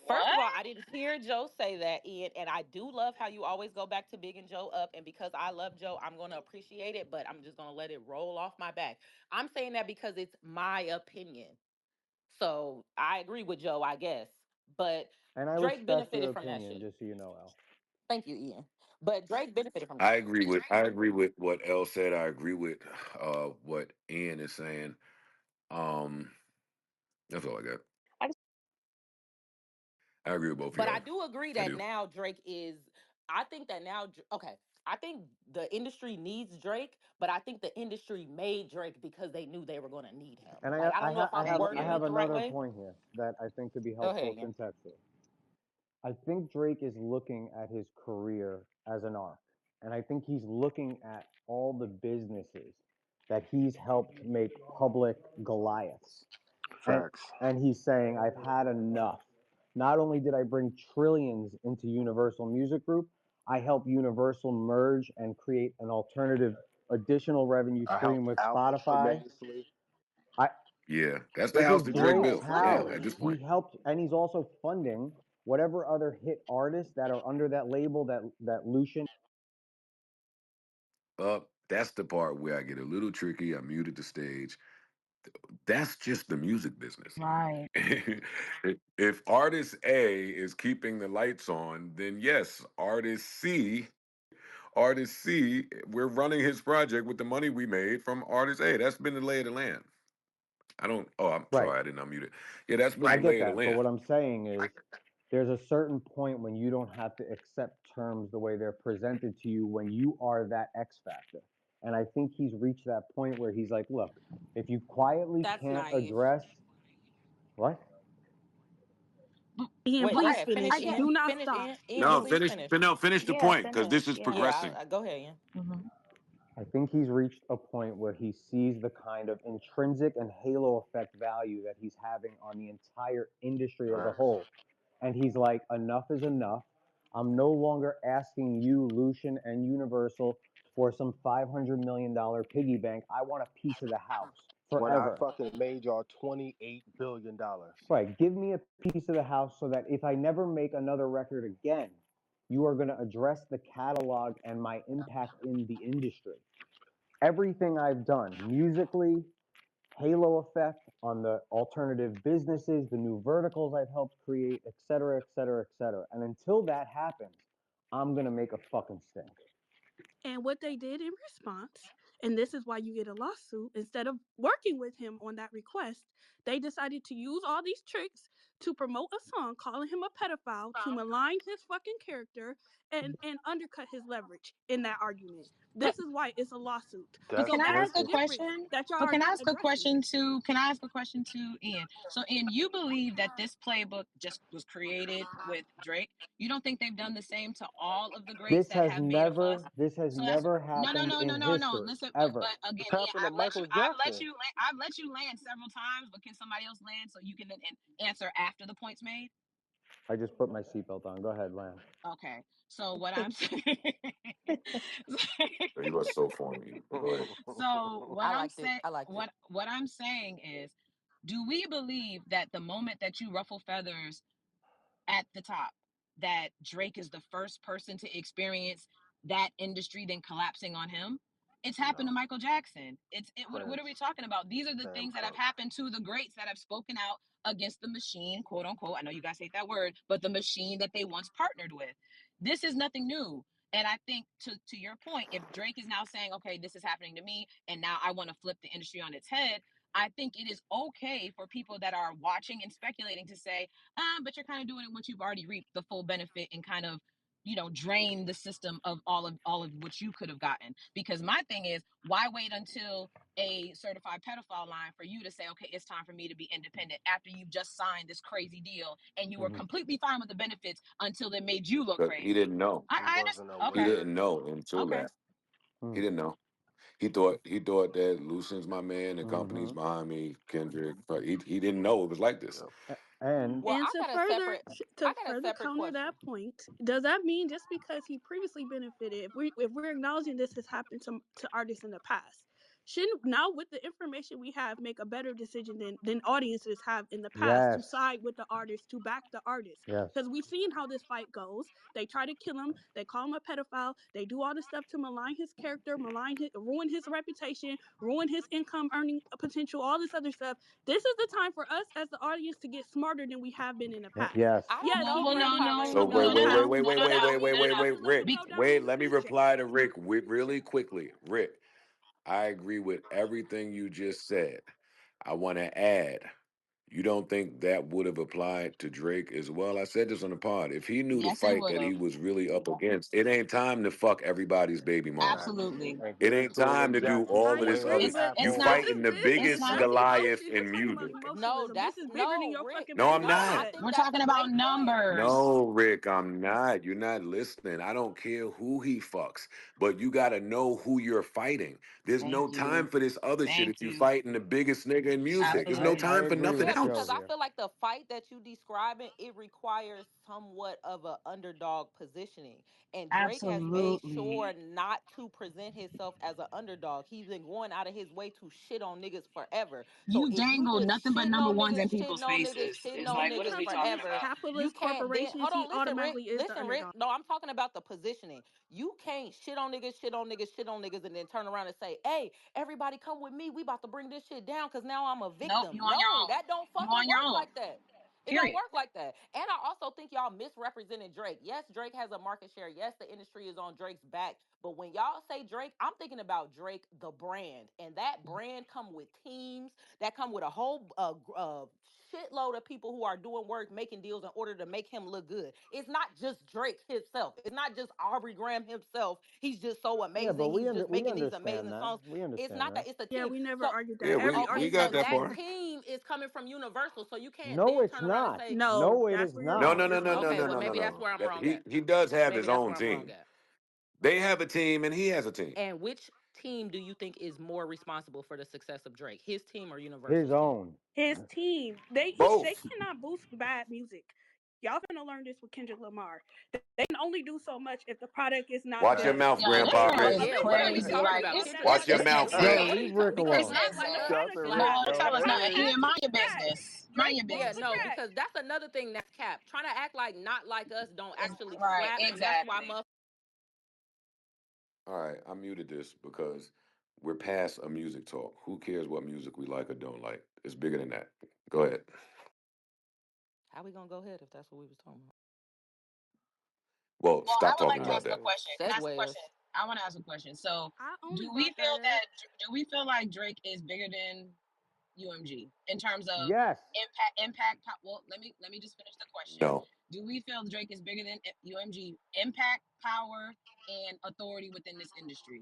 S3: First of
S9: What?
S3: all, I didn't hear Joe say that, Ian, and I do love how you always go back to Big and Joe up. And because I love Joe, I'm going to appreciate it, but I'm just going to let it roll off my back. I'm saying that because it's my opinion. So I agree with Joe, I guess. But
S2: And I
S3: Drake
S2: respect your
S3: benefited from that
S2: opinion,
S3: shit.
S2: just so you know, Al.
S3: Thank you, Ian. But Drake benefited from that.
S1: I agree with what Elle said. I agree with what Ian is saying. Um, that's all I got.
S6: I just
S1: I agree with both of
S3: But I
S1: y'all.
S3: do agree
S1: I
S3: that
S1: do.
S3: now Drake is. I think that now, okay. I think the industry needs Drake, but I think the industry made Drake because they knew they were going to need him.
S2: And
S3: Like, I don't know if I'm
S9: Thank
S2: I
S3: wording
S9: you.
S2: have
S3: it the right
S2: another
S3: way.
S2: point here that I think could be
S3: Go ahead,
S2: helpful
S3: Ian.
S2: contextually. I think Drake is looking at his career as an arc, and I think he's looking at all the businesses that he's helped make public Goliaths. And
S4: Facts.
S2: and he's saying, I've had enough. Not only did I bring trillions into Universal Music Group, I helped Universal merge and create an alternative additional revenue
S4: I
S2: stream
S4: helped
S2: with
S4: out
S2: Spotify.
S4: tremendously.
S2: I
S1: Yeah, that's the
S2: This
S1: house
S2: is
S1: that Drake
S2: Drake's
S3: Whoa,
S1: built. Yeah,
S2: house.
S1: at
S3: really?
S1: this
S2: He
S1: point.
S2: helped, and he's also funding whatever other hit artists that are under that label that Lucian.
S1: That's the part where I get a little tricky. I muted the stage. That's just the music business.
S9: Right.
S1: If artist A is keeping the lights on, then yes, artist C, we're running his project with the money we made from artist A. That's been the lay of the land. I don't. Oh, I'm
S2: Right.
S1: sorry, I didn't unmute it. Yeah, that's been
S2: I
S1: the
S2: get
S1: lay of the
S2: that. But
S1: land.
S2: what I'm saying is there's a certain point when you don't have to accept terms the way they're presented to you when you are that X factor. And I think he's reached that point where he's like, look, if you quietly
S8: That's
S2: can't
S8: naive.
S2: address what?
S5: Ian,
S3: Wait, go
S5: please
S3: ahead. Finish,
S5: finish.
S9: I get.
S3: Ian.
S5: Do not
S3: Finish,
S5: stop.
S3: Ian. Ian,
S1: No,
S5: Finish.
S3: please
S1: finish.
S3: finish.
S1: No, finish the
S6: yeah,
S1: point because
S6: finish.
S1: this is
S6: Yeah.
S1: progressing.
S3: Go ahead, Ian.
S9: Mhm.
S2: I think he's reached a point where he sees the kind of intrinsic and halo effect value that he's having on the entire industry as a
S4: Facts.
S2: whole. And he's like, enough is enough. I'm no longer asking you, Lucian and Universal, for some $500 million piggy bank. I want a piece of the house
S4: When I
S2: forever.
S4: fucking made y'all $28 billion.
S2: Right. Give me a piece of the house so that if I never make another record again, you are going to address the catalog and my impact in the industry. Everything I've done musically, halo effect on the alternative businesses, the new verticals I've helped create, et cetera, et cetera, et cetera. And until that happens, I'm gonna make a fucking stink.
S5: And what they did in response, and this is why you get a lawsuit, instead of working with him on that request, they decided to use all these tricks to promote a song calling him a pedophile, to malign his fucking character, and undercut his leverage in that argument.
S9: But
S5: This is why it's a lawsuit.
S9: but
S4: That's
S5: So
S9: can I
S5: that's
S9: ask
S5: the
S9: a
S4: wicked.
S5: difference
S9: question?
S5: that y'all
S9: But
S5: are
S9: can I
S5: not
S9: ask a
S5: addressing.
S9: question to? Can I ask a question to Ian? So, Ian, you believe that this playbook just was created with Drake? You don't think they've done the same to all of the greats that have made a fuss?
S2: This has
S9: So that's
S2: never
S9: no, no,
S2: happened
S9: no, no,
S2: in
S9: no, no.
S2: history,
S9: Listen, but
S2: ever.
S9: again,
S4: This
S9: Ian,
S4: happened to Michael Jackson.
S9: I've let you land several times. But can somebody else land so you can then answer after the point's made?
S2: I just put my seatbelt on. Go ahead, Lamb.
S9: Okay. So what I'm saying.
S1: You are so phony. Go ahead.
S9: So
S3: I liked it. I liked it.
S9: what I'm saying is, do we believe that the moment that you ruffle feathers at the top, that Drake is the first person to experience that industry then collapsing on him? It's happened to
S4: No.
S9: Michael Jackson. What are we
S4: Prince.
S9: talking about? These are the
S4: Sam
S9: things that have
S4: Cooke.
S9: happened to the greats that have spoken out against the machine, quote unquote. I know you guys hate that word, but the machine that they once partnered with. This is nothing new. And I think to your point, if Drake is now saying, okay, this is happening to me, and now I want to flip the industry on its head, I think it is okay for people that are watching and speculating to say, but you're kind of doing it once you've already reaped the full benefit and kind of, drain the system of all of what you could have gotten. Because my thing is, why wait until a certified pedophile line for you to say, okay, it's time for me to be independent after you've just signed this crazy deal and you were
S2: Mhm.
S9: completely fine with the benefits until they made you look
S1: But he
S9: crazy.
S1: didn't know.
S9: I,
S4: He
S9: I
S4: wasn't
S9: understand.
S1: He
S9: Okay.
S4: aware.
S1: didn't know until
S9: Okay.
S1: that. He
S2: Mm.
S1: didn't know. He thought that Lucian's my man, the company's
S2: Mhm.
S1: behind me, Kendrick. But he didn't know it was like this.
S4: Yep.
S2: And
S3: Well,
S5: And
S3: I
S5: to
S3: got a
S5: further
S3: separate
S5: to
S3: I got a
S5: further
S3: separate
S5: counter
S3: question.
S5: that point, does that mean just because he previously benefited, if we're acknowledging this has happened to artists in the past, shouldn't now with the information we have make a better decision than audiences have in the past to
S2: yes,
S5: side with the artist, to back the artist?
S2: yes.
S5: Because we've seen how this fight goes. They try to kill him, they call him a pedophile, they do all this stuff to malign his character, ruin his reputation, ruin his income earning potential, all this other stuff. This is the time for us as the audience to get smarter than we have been in the past.
S2: Yes.
S3: I don't
S5: Yes,
S3: know,
S5: he
S9: Well,
S3: Rick,
S9: no,
S5: branded
S9: no,
S1: So
S5: himself
S9: no,
S5: as
S1: wait,
S5: a
S1: wait, wait,
S9: no,
S1: wait,
S5: pedophile.
S1: wait,
S9: no,
S1: wait,
S5: Yes,
S1: wait,
S9: no,
S1: wait,
S5: we
S9: no,
S1: wait,
S9: no.
S1: wait,
S5: absolutely
S1: Rick.
S5: know
S9: Be-
S5: that was
S1: Wait,
S5: his
S1: let me
S5: vision.
S1: reply to Rick really quickly. Rick, I agree with everything you just said. I want to add, you don't think that would have applied to Drake as well? I said this on the pod. If he knew the
S9: yes, it
S1: fight
S9: would
S1: that he
S9: have.
S1: was really up against, it ain't time to fuck everybody's baby mama.
S4: Facts.
S9: Absolutely.
S4: And
S1: It
S4: get
S1: ain't
S4: into it
S1: time
S4: with
S1: to do
S4: Jackie.
S5: I
S1: all of this
S4: Way
S1: other.
S5: agree,
S9: It's
S5: but
S1: You
S9: it's
S4: Apple.
S9: not.
S5: this
S1: fighting
S5: is
S1: the
S9: It's
S5: business.
S1: biggest
S9: not.
S5: That's
S1: Goliath
S5: emotion. We're
S1: in
S5: talking about
S1: music.
S3: no,
S5: emotionalism. This
S3: that's
S5: is bigger than
S3: no,
S5: your
S3: Rick.
S5: fucking
S1: No,
S5: baby
S1: I'm
S3: No,
S5: mama
S3: I
S1: not.
S3: think
S9: We're
S5: sex.
S3: that's
S9: talking
S3: a
S9: about
S3: great point.
S9: numbers.
S1: No, Rick, I'm not. You're not listening. I don't care who he fucks, but you got to know who you're fighting. There's no
S9: Thank
S1: time
S9: you.
S1: for this other shit
S9: Thank
S1: if you
S9: you.
S1: fighting the biggest nigga in music. There's no
S2: I
S9: Absolutely.
S1: time for
S2: agree
S1: nothing
S2: with
S3: Yeah,
S2: Joe
S3: because
S1: else.
S3: I
S2: here.
S3: feel like the fight that you describing, it requires somewhat of a underdog positioning. And Drake has made
S9: Absolutely.
S3: sure not to present himself as an underdog. He's been going out of his way to shit on niggas forever. So
S9: You
S3: if you
S9: dangle
S3: been
S9: nothing but
S3: shitting
S9: number
S3: on
S9: ones in
S3: niggas, shitting
S9: people's
S3: on niggas,
S9: faces.
S3: shitting
S9: It's
S3: on
S5: When
S9: like,
S5: he
S9: what is
S3: niggas
S9: we
S5: comes on
S9: talking
S5: these
S3: forever,
S9: about?
S3: you
S5: capitalist
S3: can't then
S5: corporations,
S3: hold
S5: he
S3: on, listen, Rick,
S5: automatically is the
S3: listen, Rick.
S5: underdog.
S3: No, I'm talking about the positioning. You can't shit on niggas, shit on niggas, shit on niggas, and then turn around and say, hey, everybody come with me. We about to bring this shit down because now I'm a
S9: Nope, you
S3: victim.
S9: on your
S3: No,
S9: own.
S3: that don't
S9: You
S3: fucking
S9: on your
S3: work
S9: own.
S3: like that. It don't
S9: Period.
S3: work like that. And I also think y'all misrepresented Drake. Yes, Drake has a market share. Yes, the industry is on Drake's back. But when y'all say Drake, I'm thinking about Drake, the brand. And that brand come with teams that come with a whole shitload of people who are doing work, making deals in order to make him look good. It's not just Drake himself. It's not just Aubrey Graham himself. He's just so
S2: Yeah, but
S3: amazing. He's just
S2: we
S3: making these
S2: understand
S3: amazing
S2: that.
S3: songs.
S2: We
S3: It's
S2: understand
S3: not that,
S2: that.
S3: it's a
S5: Yeah,
S3: team.
S5: we never
S3: So
S5: argued
S1: Yeah,
S5: that. Every
S3: okay,
S1: we
S5: artist
S1: got
S3: so
S5: has a
S1: that
S3: that
S1: part.
S5: brand.
S3: team is coming from Universal. So you can't
S2: No,
S3: then
S2: it's
S3: turn around and
S2: not.
S3: say,
S5: No,
S2: No, it
S5: that's
S2: is
S5: where you're
S1: No,
S2: not.
S5: wrong.
S1: no, no,
S5: It's
S1: no,
S5: not.
S1: no,
S3: okay,
S1: no,
S3: well
S1: no, no,
S3: maybe that's
S1: no.
S3: where I'm wrong at.
S1: He does have
S3: Maybe
S1: his
S3: that's
S1: own
S3: where I'm wrong
S1: team.
S3: at.
S1: They have a team, and he has a team.
S3: And which team do you think is more responsible for the success of Drake? His team or
S2: His
S3: Universal's team?
S2: own.
S5: His team, they
S1: Both.
S5: cannot boost bad music. Y'all finna learn this with Kendrick Lamar. They can only do so much if the product is not
S1: Watch your
S5: good.
S1: mouth,
S9: Yo, this
S1: Grandpa
S9: man
S5: Now
S1: Rick.
S9: is
S3: What are
S5: eventually
S3: we
S5: the
S9: crazy.
S3: talking
S9: Like
S5: product
S3: about?
S5: will
S3: Kendrick
S1: Watch
S5: catch
S3: Lamar
S1: your
S5: up.
S9: it's
S1: mouth,
S2: Bro,
S1: Rick.
S9: insane.
S5: Eventually,
S2: leave Rick
S5: because
S9: It's
S2: alone.
S5: not like a
S9: insane.
S4: Shout out
S5: product
S4: to
S5: is
S4: Rick,
S5: not
S9: No,
S5: the
S4: yo.
S9: Charles, not
S5: product
S9: he
S4: Hey.
S5: has
S9: in
S5: to
S9: mind your
S5: scratch.
S9: business. Mind
S5: Drake
S9: your
S5: won't
S3: Yeah, no,
S9: business.
S5: scratch.
S3: because that's another thing that's capped. Trying to act like not like us don't
S9: It's
S3: actually
S9: right,
S3: slap, and that's why
S9: exactly.
S1: All right, I muted this because we're past a music talk. Who cares what music we like or don't like? It's bigger than that. Go ahead.
S3: how we gonna go ahead if that's what we was talking about?
S1: Well,
S9: Well, I
S1: stop
S9: would
S1: talking
S9: like
S3: All
S9: to
S3: right,
S1: about
S9: ask a
S1: that.
S3: cool.
S9: question. Can I ask a
S3: Segue
S9: question?
S3: us.
S9: I want to ask a question. So,
S5: I only
S9: do we
S5: brought
S9: feel
S5: that up.
S9: that do we feel like Drake is bigger than UMG in terms of
S2: Yes.
S9: Well, let me just finish the question.
S1: No,
S9: Do we feel Drake is bigger than UMG impact, power, and authority within this industry?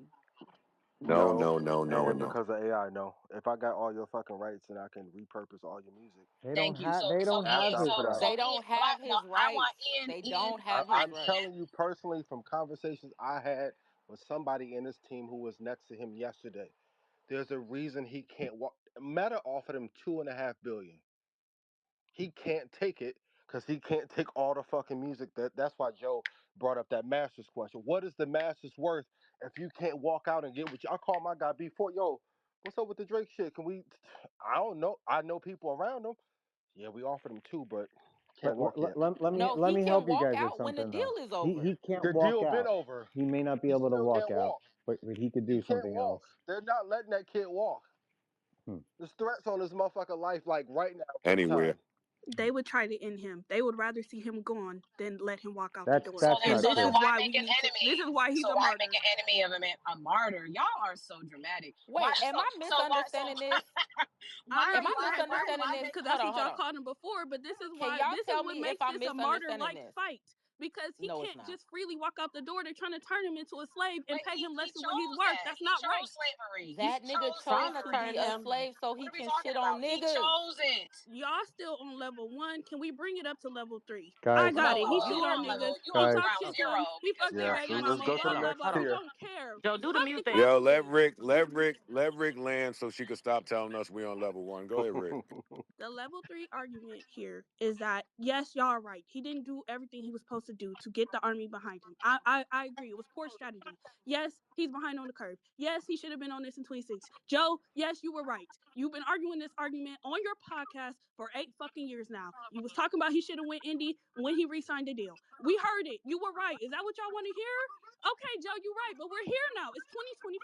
S1: no,
S4: No.
S1: no, no, no,
S4: And
S1: no.
S4: because of AI, no. If I got all your fucking rights and I can repurpose all your music,
S9: Thank you. So
S2: They
S9: so
S2: don't have
S9: Ian,
S2: his
S4: stop
S9: so
S4: that.
S3: They
S2: rights.
S3: don't
S9: Ian, well,
S3: have
S9: no,
S3: his
S9: I want
S3: rights. They
S9: Ian,
S3: don't have his
S4: I'm
S3: rights.
S4: telling you personally from conversations I had with somebody in his team who was next to him yesterday. There's a reason he can't walk. Meta offered him 2.5 billion. He can't take it because he can't take all the fucking music. That's why Joe brought up that master's question. What is the master's worth if you can't walk out and get what you? I called my guy before. Yo, what's up with the Drake shit? Can we? I don't know. I know people around him. Yeah, we offered him too, but can't walk yet.
S3: No,
S2: Let
S3: he
S2: me
S3: can
S2: help you
S3: walk
S2: guys with
S3: out when the
S2: something
S3: deal
S2: though.
S3: is over.
S2: He can't
S4: The
S2: walk
S4: deal been
S2: out.
S4: over.
S2: He may not be
S4: He
S2: able to
S4: still
S2: walk
S4: can't
S2: out,
S4: walk.
S2: but he could
S4: He
S2: do
S4: can't
S2: something
S4: walk.
S2: else.
S4: They're not letting that kid walk.
S2: Hmm.
S4: There's threats on his motherfucking life like right now,
S1: Anywhere.
S4: anytime.
S5: They would try to end him. They would rather see him gone than let him walk out the
S2: That's
S5: door.
S2: that's
S5: And
S2: not
S5: this
S2: true.
S5: is
S9: why
S5: why
S9: make
S5: we
S9: an
S5: need to. This
S9: enemy?
S5: is why he's
S9: So
S5: a
S9: why make
S5: martyr.
S9: an enemy of a man a martyr? Y'all are so dramatic. Why
S3: Wait, am I
S9: so why
S3: misunderstanding this?
S5: I'm
S3: Am
S5: not
S3: I
S5: misunderstanding
S3: misunderstanding
S5: it
S3: this?
S5: because
S3: Hold
S5: that's
S3: on,
S5: what
S3: hold
S5: y'all
S3: on.
S5: called him before. But this is
S3: Can
S5: why.
S3: y'all
S5: This is
S3: tell
S5: what
S3: me if
S5: makes
S3: I'm
S5: this a
S3: misunderstanding
S5: martyr-like
S3: this?
S5: fight because he
S3: No, it's
S5: can't
S3: not.
S5: just freely walk out the door. They're trying to turn him into a slave
S9: but
S5: and pay him
S9: he
S5: less than what he's
S9: chose
S5: worth.
S9: that.
S5: That's
S9: He
S5: not
S9: chose
S5: right.
S9: slavery. He
S3: That nigga
S9: chose
S3: chose
S8: Trying
S3: to
S8: to
S9: slavery.
S3: be
S8: turn
S3: a
S8: him.
S3: slave so
S9: What
S3: he
S9: are we
S3: can
S9: talking
S3: shit on
S9: about? He
S3: niggas.
S9: chose it.
S5: Y'all still on level 1. Can we bring it up to level 3? I
S2: Guys,
S5: got
S8: No,
S5: it. He
S9: No,
S5: shit
S9: you
S5: on
S9: on
S5: niggas.
S9: level you
S5: He
S9: on
S2: guys,
S5: talk
S9: ground
S5: shit to
S9: zero
S5: him. He
S9: because
S5: fucked
S9: you
S5: their
S4: Yeah,
S9: are
S5: baby
S9: not
S4: let's
S5: mama.
S4: go
S9: speaking
S4: to
S5: Blah
S4: the
S5: blah
S4: next
S5: blah.
S8: hold
S5: We
S8: on.
S4: tier.
S5: don't care.
S8: Joe, do the
S5: Fuck
S8: mute
S5: the
S8: thing.
S1: Yo,
S5: captain.
S1: let Rick land so she could stop telling us we on level one. Go ahead, Rick.
S5: The level 3 argument here is that yes, y'all are right. He didn't do everything he was supposed to do to get the army behind him. I agree. It was poor strategy. Yes, he's behind on the curve. Yes, he should have been on this in 26. Joe, yes, you were right. You've been arguing this argument on your podcast for 8 fucking years now. You was talking about he should have went indie when he re-signed the deal. We heard it. You were right. Is that what y'all want to hear? Okay, Joe, you're right. But we're here now. It's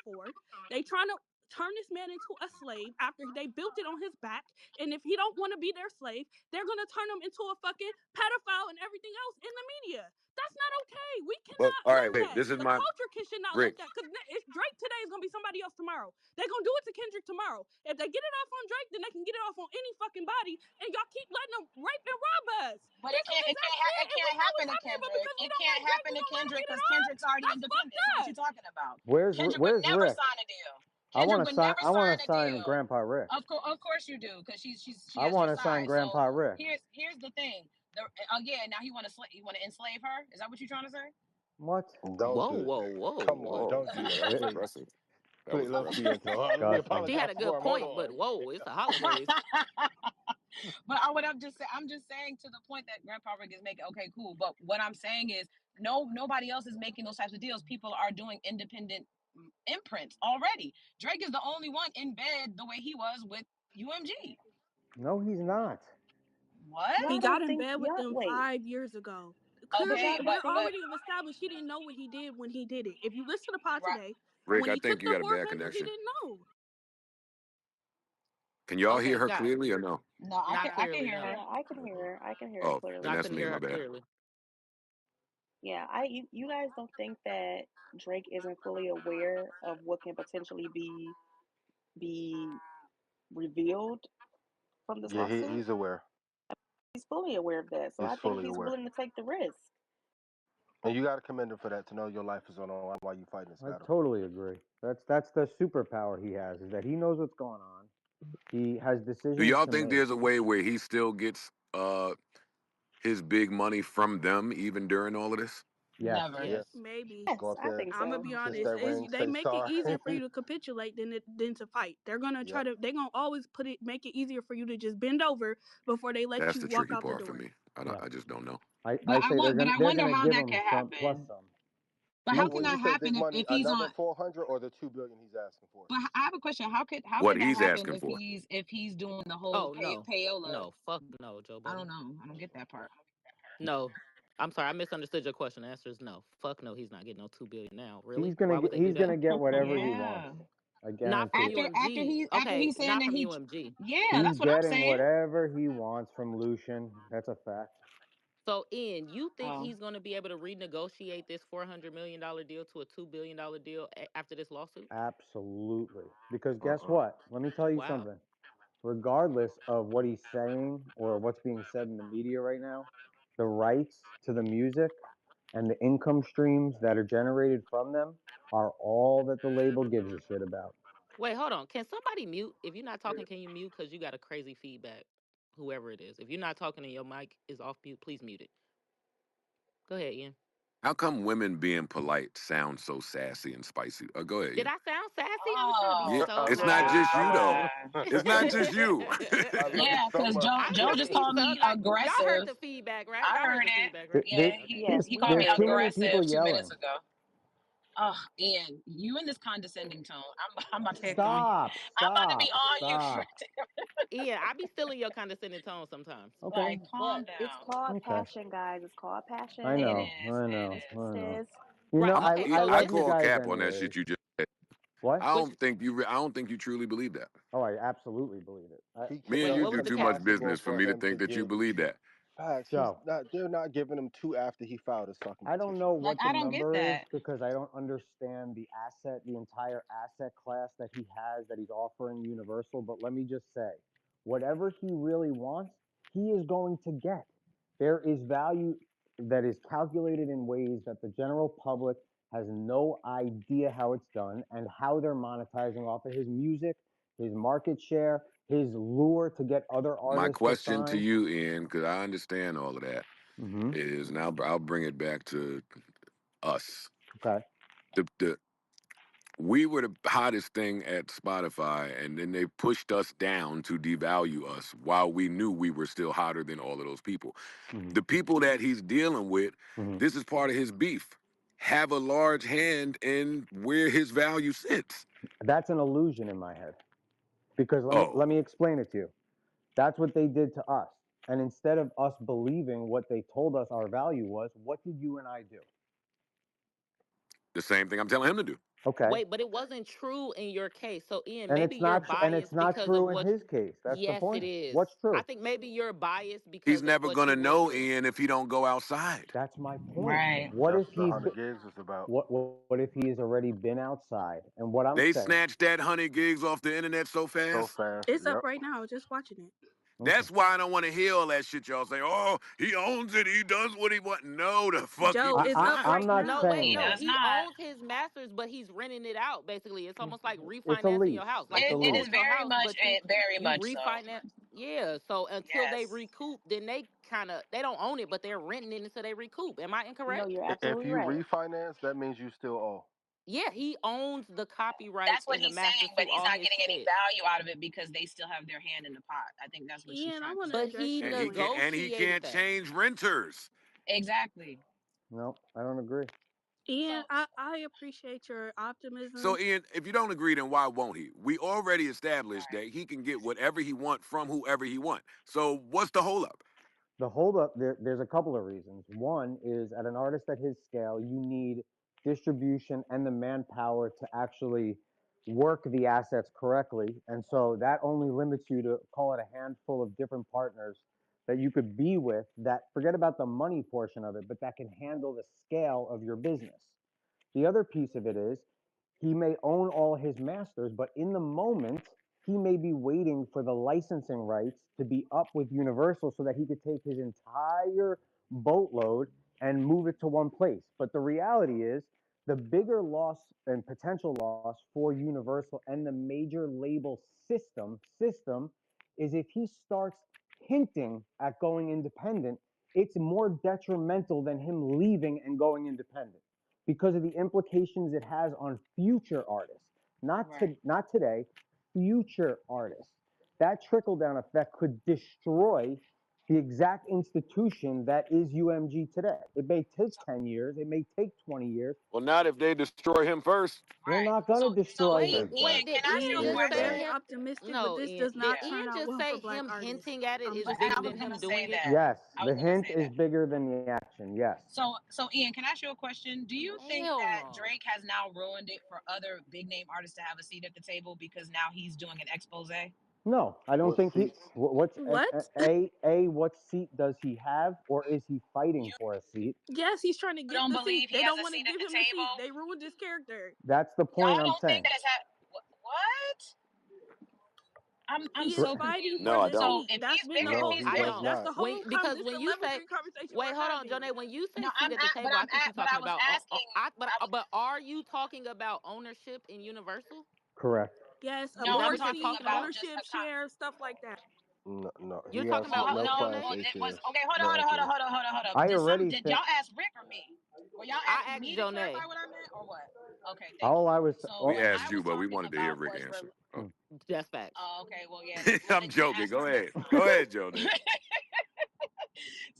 S5: 2024. They trying to turn this man into a slave after they built it on his back. And if he don't want to be their slave, they're gonna turn him into a fucking pedophile and everything else in the media. That's not okay. We
S1: Well,
S5: cannot
S1: all
S5: let
S1: right, wait.
S5: that.
S1: This is
S5: The
S1: my
S5: culture should not let
S1: Rick.
S5: that. Because it's Drake today is gonna be somebody else tomorrow. They're gonna do it to Kendrick tomorrow. If they get it off on Drake, then they can get it off on any fucking body. And y'all keep letting them rape and rob us.
S9: but
S5: This is exact shit,
S9: it
S5: and we
S9: can't
S5: know
S9: happen
S5: it's
S9: to
S5: happening. But
S9: Kendrick.
S5: because we
S9: It
S5: don't
S9: can't
S5: like Drake,
S9: happen
S5: we
S9: to
S5: gonna let him
S9: Kendrick
S5: get it
S9: because
S5: off.
S9: Kendrick's already
S5: That's fucked
S9: independent. So what you
S5: up.
S9: talking about? Kendrick would
S2: where's
S9: never
S2: Rick?
S9: sign a deal.
S2: I
S9: Kendrick
S2: want to
S9: would
S2: sign.
S9: never
S2: I want
S9: sign
S2: to
S9: a
S2: sign
S9: deal.
S2: Grandpa Rick.
S9: Of course you do, because she
S2: I
S9: has your
S2: want to sign
S9: side. So
S2: Grandpa Rick.
S9: here's the thing. Again, now you want to enslave her? Is that what you're trying to say?
S2: What?
S4: Don't
S3: Whoa,
S4: do
S3: whoa,
S4: that.
S3: whoa,
S4: Come on,
S3: whoa.
S4: don't do
S1: Yeah, that
S4: that,
S1: was
S2: It,
S4: please.
S1: aggressive. That was
S4: Please, let's
S1: aggressive.
S4: be into. Let me
S2: disgusting.
S3: She had
S4: apologize
S3: a
S4: for
S3: good
S4: him. Hold
S3: point, but
S4: on.
S3: whoa, it's the holidays.
S9: But what I'm just saying to the point that Grandpa Rick is making. Okay, cool. But what I'm saying is, nobody else is making those types of deals. People are doing independent imprints already. Drake is the only one in bed the way he was with UMG.
S2: No, he's not.
S9: What?
S5: He
S6: Y'all
S5: got
S6: don't
S5: in
S6: think
S5: bed with
S6: y'all
S5: them
S6: wait,
S5: 5 years ago.
S6: but
S5: Clearly,
S6: y'all
S9: Okay,
S6: don't
S5: we're
S6: think
S5: already established he didn't know what he did when he did it. If you listen to the pod
S9: right.
S5: today,
S1: Rick,
S5: when
S1: I
S5: he took
S1: think you
S5: the
S1: got a bad
S5: 400, he
S1: connection.
S5: didn't know.
S1: Can y'all hear
S3: Okay,
S1: her
S3: guys.
S1: clearly or no?
S9: No,
S3: Not
S9: I can
S3: clearly,
S9: hear her.
S3: no.
S6: yeah, I can hear her. I can hear her
S1: Oh, then
S3: I
S6: clearly.
S1: that's
S3: couldn't
S1: me.
S3: hear
S1: My
S3: her
S1: bad.
S3: clearly.
S6: Yeah, you guys don't think that Drake isn't fully aware of what can potentially be revealed from this
S4: Yeah,
S6: lawsuit?
S4: he's aware.
S6: He's fully aware of that. So
S4: He's
S6: I think
S4: fully
S6: he's
S4: aware.
S6: willing to take the risk.
S4: And you got to commend him for that, to know your life is on the line while you fighting this
S2: I
S4: battle.
S2: totally agree. That's the superpower he has is that he knows what's going on. He has
S1: Do
S2: decisions
S1: y'all
S2: to
S1: think
S2: make.
S1: there's a way where he still gets his big money from them even during all of this?
S2: Yes.
S9: Never.
S4: Yeah.
S3: Yes.
S5: Maybe.
S6: Yes,
S4: Go up
S6: I
S4: there,
S6: think
S5: I'm gonna
S6: so.
S5: be
S4: kiss
S5: honest.
S4: that ring,
S5: They
S4: say
S5: make it
S4: sorry.
S5: easier for you to capitulate than to fight. They're gonna try
S4: Yep.
S5: to. They're gonna always make it easier for you to just bend over before they let
S1: That's
S5: you
S1: the
S5: walk
S1: tricky
S5: out the
S1: part for
S5: door.
S1: me.
S2: Yeah.
S1: I just don't know.
S2: I say
S9: But I
S2: they're
S9: wonder
S2: gonna
S9: how
S2: give
S9: that
S2: him
S9: can
S2: some plus
S9: happen.
S2: some.
S9: But how
S4: But
S9: can
S4: when you
S9: that
S4: say big
S9: happen
S4: money,
S9: if he's
S4: another
S9: on?
S4: 400 or the 2 billion he's asking for?
S9: But I have a question. How
S1: What
S9: can that
S1: he's
S9: happen
S1: asking for.
S9: if he's doing the whole
S3: Oh no.
S9: payola?
S3: No, fuck no, Joe
S9: I don't
S3: Budden.
S9: know. I don't get that part.
S3: No. I'm sorry, I misunderstood your question. The answer is no. Fuck no, he's not getting no 2 billion now.
S2: He's
S3: Really?
S2: gonna
S3: Why would
S2: get
S3: they do
S2: he's
S3: that?
S2: gonna get whatever he wants.
S9: Yeah.
S2: I
S3: Not from
S2: guarantee it.
S3: UMG.
S9: After
S3: Okay,
S9: he's saying
S3: not
S9: that
S3: from UMG.
S9: yeah,
S2: He's
S9: that's what I'm
S2: getting
S9: saying.
S2: whatever he wants from Lucian. That's a fact.
S3: So, Ian, you think
S9: Oh,
S3: he's going to be able to renegotiate this $400 million deal to a $2 billion deal after this lawsuit?
S2: Absolutely. Because guess
S1: Uh-uh.
S2: what? Let me tell you
S3: Wow.
S2: something. Regardless of what he's saying or what's being said in the media right now, the rights to the music and the income streams that are generated from them are all that the label gives a shit about.
S3: Wait, hold on. Can somebody mute? If you're not talking, can you mute? Because you got a crazy feedback. Whoever it is. If you're not talking and your mic is off mute, please mute it. Go ahead, Ian.
S1: How come women being polite sound so sassy and spicy? Go ahead,
S3: Did
S1: Ian.
S3: I sound sassy? I was trying to be
S1: Yeah,
S9: oh
S3: so
S1: it's
S4: Look
S1: not
S4: at him.
S1: just
S3: nice.
S1: you
S4: I love
S1: though.
S4: it.
S9: man.
S1: It's not just you.
S4: I love it
S9: Yeah,
S4: so
S9: because
S4: much.
S3: I'm
S9: Joe
S3: trying to
S9: just
S3: be
S9: called
S3: so
S9: me
S3: like y'all heard
S9: aggressive.
S3: the feedback, right?
S9: I
S3: Y'all heard
S9: heard
S3: the
S9: it.
S3: feedback, right?
S9: Yeah,
S6: Yes,
S9: he
S6: we
S9: called me
S2: There's too
S6: did.
S2: many people
S9: aggressive 2 minutes
S2: yelling.
S9: ago. Oh, Ian, you in this condescending tone. I'm about to get on you.
S2: Stop,
S9: I'm about to be
S2: stop,
S9: on you for
S2: stop.
S3: Ian, I be feeling your condescending tone sometimes.
S2: Okay,
S9: like calm
S6: But it's
S9: down.
S6: called
S2: okay.
S6: passion, guys. It's called passion,
S2: I
S9: It
S6: and
S2: know,
S9: is.
S2: I
S9: It
S2: know,
S6: it's
S2: I
S9: is.
S2: know.
S6: sis.
S2: You know,
S3: Right.
S1: I'm,
S3: Okay,
S2: I
S3: so
S1: I
S2: love
S3: this
S2: you
S3: is
S1: call
S2: guys
S1: cap on that shit
S2: anyways.
S1: you just said.
S2: What?
S1: I
S3: Which
S1: don't think you. I don't think you truly believe that.
S2: Oh, I absolutely believe it.
S1: Me and
S3: wait,
S1: you
S3: what
S1: do
S3: was the
S1: too
S3: cap?
S1: much
S4: impossible
S1: business for
S4: for
S1: me to
S4: him to
S1: think that you
S4: get
S1: believe that.
S4: facts. He's
S2: So
S4: not. They're not giving him two after he filed his fucking
S2: I don't
S4: petition.
S2: know
S9: Like,
S2: what the
S9: I don't get
S2: number is
S9: that.
S2: because I don't understand the asset, the entire asset class that he has that he's offering Universal. But let me just say, whatever he really wants, he is going to get. There is value that is calculated in ways that the general public has no idea how it's done and how they're monetizing off of his music, his market share, his lure to get other
S1: My
S2: artists to
S1: question to
S2: sign.
S1: you, Ian, because I understand all of that,
S2: Hmm.
S1: is now I'll bring it back to us.
S2: Okay.
S1: The we were the hottest thing at Spotify, and then they pushed us down to devalue us while we knew we were still hotter than all of those people.
S2: Hmm.
S1: The people that he's dealing with,
S2: Hmm.
S1: this is part of his beef, have a large hand in where his value sits.
S2: That's an illusion in my head. Because
S1: Oh,
S2: let me explain it to you. That's what they did to us. And instead of us believing what they told us our value was, what did you and I do?
S1: the same thing I'm telling him to do.
S2: Okay.
S3: Wait, but it wasn't true in your case. So Ian,
S2: And
S3: maybe
S2: it's
S3: you're
S2: not and it's
S3: biased
S2: not
S3: because of
S2: true in
S3: what.
S2: his case. That's the
S3: Yes, it
S2: point.
S3: is.
S2: What's
S3: I
S2: true?
S3: think maybe you're biased
S1: He's
S3: because of
S1: never
S3: what
S1: gonna
S3: you went
S1: know,
S3: through.
S1: Ian, if he don't go outside.
S2: That's my point.
S9: Right.
S2: What
S4: That's
S2: if
S4: what the
S2: he's
S4: 100 gigs is about.
S2: what if he's already been outside? And what I'm
S1: They
S2: saying,
S1: snatched that 100 gigs off the internet so
S4: So
S1: fast.
S4: fast.
S5: It's up
S4: Yep.
S5: right now. Just watching it.
S2: okay.
S1: That's why I don't want to hear all that shit y'all say. Oh, he owns it. He does what he wants. No, the fuck he
S5: Joe,
S1: does
S5: it's up
S1: not.
S2: I'm
S5: right
S2: not
S3: No,
S5: now.
S3: wait,
S2: saying
S9: He
S3: no.
S2: that.
S9: does
S3: He
S9: not.
S3: owns his masters, but he's renting it out. Basically, it's almost like
S2: It's a
S3: refinancing your
S2: lease.
S3: house. Like
S2: It's a
S3: you
S9: It is
S3: own
S2: lease.
S3: your
S9: very
S3: house,
S9: much,
S3: but you
S9: very
S3: you
S9: much so.
S3: refinance. Yeah. So until they
S9: Yes.
S3: recoup, then they don't own it, but they're renting it until they recoup. Am I
S6: No,
S3: incorrect?
S6: you're
S4: If
S6: absolutely
S4: you
S6: right.
S4: refinance, that means you still owe.
S3: Yeah, he owns the copyrights
S9: That's what
S3: and the
S9: he's
S3: masters
S9: saying, but
S3: to
S9: he's
S3: all
S9: not
S3: his
S9: getting any
S3: shit.
S9: value out of it because they still have their hand in the pot. I think that's what she's
S5: Ian, I
S9: trying to
S5: want to
S9: say.
S3: But
S5: address
S3: he
S5: your
S1: And
S5: point.
S1: he
S3: negotiated
S1: can't
S3: that.
S1: change renters.
S9: Exactly.
S2: No, I don't agree.
S5: Ian,
S9: So
S5: I appreciate your
S1: So
S5: optimism.
S1: Ian, if you don't agree, then why won't he? We already established
S9: right.
S1: that he can get whatever he want from whoever he want. So what's the holdup?
S2: The holdup there's a couple of reasons. One is at an artist at his scale, you need distribution and the manpower to actually work the assets correctly. And so that only limits you to call it a handful of different partners that you could be with that forget about the money portion of it, but that can handle the scale of your business. The other piece of it is he may own all his masters, but in the moment, he may be waiting for the licensing rights to be up with Universal so that he could take his entire boatload and move it to one place. But the reality is, the bigger loss and potential loss for Universal and the major label system is if he starts hinting at going independent, it's more detrimental than him leaving and going independent because of the implications it has on future artists,
S9: Right.
S2: not today, future artists. That trickle down effect could destroy the exact institution that is UMG today. It may take
S9: So
S2: 10 years, it may take 20 years.
S1: Well, not if they destroy him first.
S2: They're
S9: right.
S2: not going to
S9: So
S2: destroy
S3: Wait,
S2: him
S9: Ian,
S3: wait,
S2: first.
S3: did
S9: can I ask
S3: Ian
S9: you a
S5: Ian,
S3: just
S5: you're
S3: say
S5: very
S9: question?
S3: him?
S5: optimistic, but
S3: No,
S5: this
S3: Ian.
S5: does
S3: Did
S5: not
S9: Yeah.
S5: turn
S3: Ian
S5: out
S3: just
S5: well for
S3: say
S5: black
S3: him
S5: artists.
S3: hinting at it
S5: I'm
S3: is
S5: just
S9: And I
S3: bigger
S5: saying.
S9: was
S3: than
S9: gonna
S3: him
S9: say
S3: doing it?
S9: that.
S2: Yes,
S9: I was
S2: the
S9: gonna
S2: hint
S9: say
S2: is
S9: that.
S2: bigger than the action. Yes.
S9: So Ian, can I ask you a question? Do you think
S3: Hell
S9: that
S3: no.
S9: Drake has now ruined it for other big name artists to have a seat at the table because now he's doing an expose?
S2: No, I don't
S4: What
S2: think he.
S4: seats?
S2: What's
S5: What?
S2: what seat does he have, or is he fighting
S9: You
S2: for a seat?
S5: Yes, he's trying to get
S9: don't
S5: the seat.
S9: believe he
S5: They
S9: has
S5: don't
S9: a
S5: want to
S9: seat at
S5: give
S9: the
S5: him the seat.
S9: table?
S5: They ruined his character.
S2: That's the point
S9: Y'all
S2: I'm
S9: don't think
S2: saying.
S9: that it's what? I'm
S5: He
S2: Gr-
S5: is
S9: so
S5: fighting
S9: confused.
S5: for
S1: No, I
S5: the
S1: don't.
S9: So
S5: seat.
S9: if
S5: That's
S9: he's
S5: been the
S9: bigger, if
S4: No,
S5: whole
S9: he's
S4: he
S3: I
S9: big,
S4: does
S5: point.
S3: don't.
S5: That's
S4: not.
S5: the whole
S3: Because
S5: this
S3: when
S5: the
S3: you
S5: leverage
S3: say,
S5: conversation
S3: wait,
S5: we're
S3: hold on,
S5: having.
S3: Jonay. When you
S9: no,
S3: say seat at the
S9: but
S3: table, I think you're
S9: but
S3: talking
S9: I was
S3: about.
S9: asking. I was
S3: But are you talking about ownership in Universal?
S2: Correct.
S5: Yes, a
S9: no,
S3: Is that
S9: I'm
S5: board
S3: what you're
S9: talking
S5: seat,
S3: talking
S9: about
S3: about?
S9: just
S5: ownership,
S9: a con.
S5: share, stuff like that.
S4: No, no,
S3: You're
S4: he
S3: talking
S4: has
S3: about
S4: no
S9: No,
S4: Class
S3: Jonay.
S9: well,
S4: A
S9: it was
S4: shares,
S9: okay.
S4: no equity.
S9: Hold up.
S2: I already
S9: Did
S2: think
S9: y'all ask Rick or me? Were y'all
S3: I
S9: asking
S3: asked
S9: me to clarify
S3: Jonay.
S9: what I meant or what? Okay, thank
S2: all
S9: you.
S2: I was.
S9: So
S1: We
S2: Oh,
S9: what
S1: asked
S9: I
S1: you,
S9: was
S1: but we
S9: talking
S1: wanted to hear
S9: about
S1: Rick
S9: was
S1: answer. Oh.
S3: Just facts.
S9: oh, okay, well, yeah, well,
S1: I'm
S9: then you
S1: joking.
S9: ask
S1: Go
S9: Rick.
S1: ahead.
S9: That's fine.
S1: Go ahead, Jonay.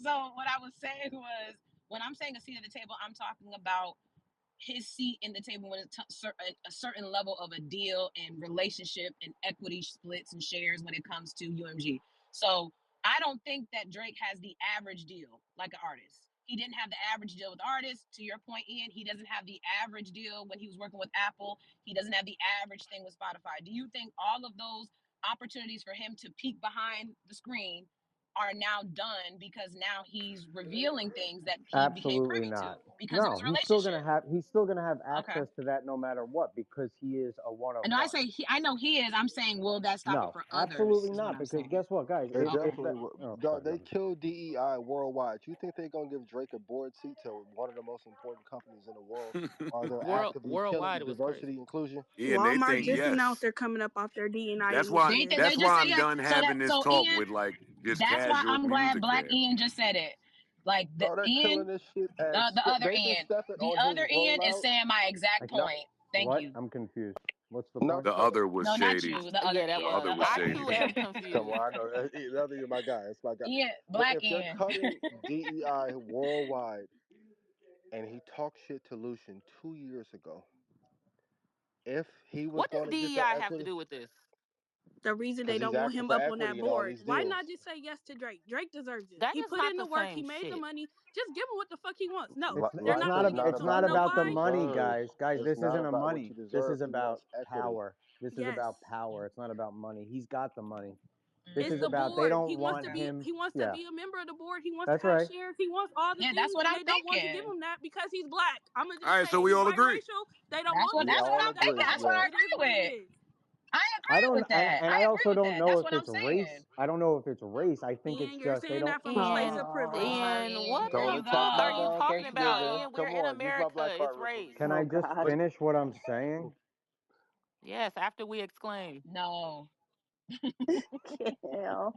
S9: So what I was saying was when I'm saying a seat at the table, I'm talking about his seat in the table when it's a certain level of a deal and relationship and equity splits and shares when it comes to UMG. So I don't think that Drake has the average deal like an artist. He didn't have the average deal with artists. To your point, Ian, he doesn't have the average deal when he was working with Apple. He doesn't have the average thing with Spotify. Do you think all of those opportunities for him to peek behind the screen are now done because now he's revealing things that he became
S2: Absolutely
S9: privy to
S2: not.
S9: because of
S2: No,
S9: his relationship?
S2: he's still gonna have
S9: Okay.
S2: access to that no matter what because he is a one of
S9: And I
S2: one.
S9: say I know he is. I'm saying, will that stop it
S2: No,
S9: for others?
S2: absolutely
S9: Is what
S2: not.
S9: I'm
S2: Because
S9: saying.
S2: guess what, guys?
S4: It
S2: If
S9: Okay.
S2: that
S4: definitely would.
S2: oh
S4: Dog,
S2: sorry, go
S4: they
S2: ahead.
S4: killed DEI worldwide. You think they're gonna give Drake a board seat to one of the most important companies in the world? Are they actively
S3: Worldwide,
S4: killing
S3: it was
S4: diversity
S3: crazy.
S4: inclusion?
S1: Yeah, and they
S5: Walmart
S1: think
S5: just announced
S1: yes.
S5: they're coming up off their D&I
S1: That's why.
S9: They
S5: initiative.
S9: they
S1: That's
S9: just
S1: why
S9: said
S1: I'm
S9: yeah.
S1: done
S9: So
S1: having
S9: that
S1: this
S9: so
S1: talk
S9: Ian,
S1: with like just
S9: that's why
S1: casual
S9: I'm glad
S1: music
S9: Black
S1: fans.
S9: Ian just said it. Like the
S4: Oh, they're killing
S9: Ian,
S4: this shit. And
S9: the other
S4: Nathan
S9: Ian,
S4: stepping
S9: the
S4: on his
S9: other Ian is
S4: rollout.
S9: saying my exact
S2: No,
S9: point. Thank
S2: what?
S9: you.
S2: I'm confused. What's the
S4: Not
S2: point?
S1: The
S4: cutting.
S1: other was
S9: No, not
S1: shady.
S9: you. The other
S3: Yeah, that
S1: The
S9: Ian.
S1: other
S3: was.
S9: The
S1: was
S3: I
S9: other
S3: too
S1: shady.
S3: am
S9: Ian.
S4: Come
S3: confused.
S4: on, I know the other you're my guy. It's my guy.
S9: Ian,
S4: But
S9: Black
S4: if they're
S9: Ian.
S4: cutting DEI worldwide, and he talked shit to Lucian 2 years ago, if he was
S3: What
S4: going
S3: does
S4: to get that
S3: DEI have to
S4: equity,
S3: do with this?
S5: The reason
S4: because
S5: they
S4: he's
S5: don't want
S4: asking
S5: him
S4: for
S5: up on that
S4: equity in all
S5: board.
S4: these
S5: Why
S4: deals.
S5: not just say yes to Drake? Drake deserves it.
S3: That
S5: He
S3: is
S5: put
S3: not
S5: in the
S3: the
S5: work.
S3: same
S5: He made the
S3: shit.
S5: money. Just give him what the fuck he wants. No, they're
S4: Life
S5: not
S4: is
S5: going to give
S4: not
S5: it
S2: It's
S5: to him.
S2: not
S5: You
S4: about
S5: know
S4: what
S2: about
S4: you
S2: the
S5: why?
S2: money,
S4: deserve.
S2: guys.
S4: It's
S2: This
S4: not
S2: isn't a
S4: about what you
S2: money. This is
S4: deserve. He
S2: about
S4: wants equity.
S2: power. This is about
S5: Yes.
S2: power. It's not about money. He's got the money. This
S5: It's
S2: is
S5: the
S9: Hmm.
S2: about they
S5: board.
S2: don't
S5: He wants to
S2: want
S9: Okay.
S5: be
S2: him.
S5: he wants to
S2: Yeah,
S5: be a member of the board. He wants to
S2: that's
S5: have
S2: right.
S5: shares. He wants all the
S9: Yeah, that's
S5: things
S9: what
S5: and
S9: I'm
S5: they don't want to give
S9: thinking.
S5: him that because he's black. I'm going to
S1: All
S5: just
S1: right,
S5: say
S1: so
S5: it.
S1: we
S5: He's
S1: all agree.
S5: biracial. They don't
S9: That's
S5: want
S9: what
S5: him
S4: We
S9: that's
S5: because
S9: what
S4: all
S5: he's
S9: I'm
S5: that
S9: thinking.
S4: agree.
S5: black.
S9: That's what
S4: Yeah.
S9: I
S5: It is
S9: agree
S5: what it
S9: with.
S5: is.
S9: I
S2: I
S9: agree
S2: don't,
S9: with that.
S2: and
S9: I
S2: I
S9: agree
S2: also
S9: with
S2: don't
S9: that.
S2: know
S9: That's
S2: if
S9: what
S2: it's
S9: I'm saying.
S2: race. I don't know if it's race. I think it's
S5: And you're
S2: just they
S5: saying
S2: don't.
S5: that from a place
S3: Ian,
S5: of
S9: Oh,
S5: privilege.
S3: Ian,
S9: Ian,
S3: what
S9: here
S4: Don't
S3: the
S9: you
S4: attack
S3: fuck are
S4: my
S3: you
S9: go.
S4: dog,
S9: Here
S3: talking
S9: you
S3: about,
S4: nigga.
S9: go.
S3: Ian? We're
S4: Come
S3: in
S4: on, use my
S3: America.
S4: black card
S3: It's
S4: real quick.
S3: race.
S2: Can I
S5: Oh
S2: just
S5: God.
S4: But
S2: finish what I'm saying?
S3: Yes, after we exclaim.
S9: No.
S5: Yeah.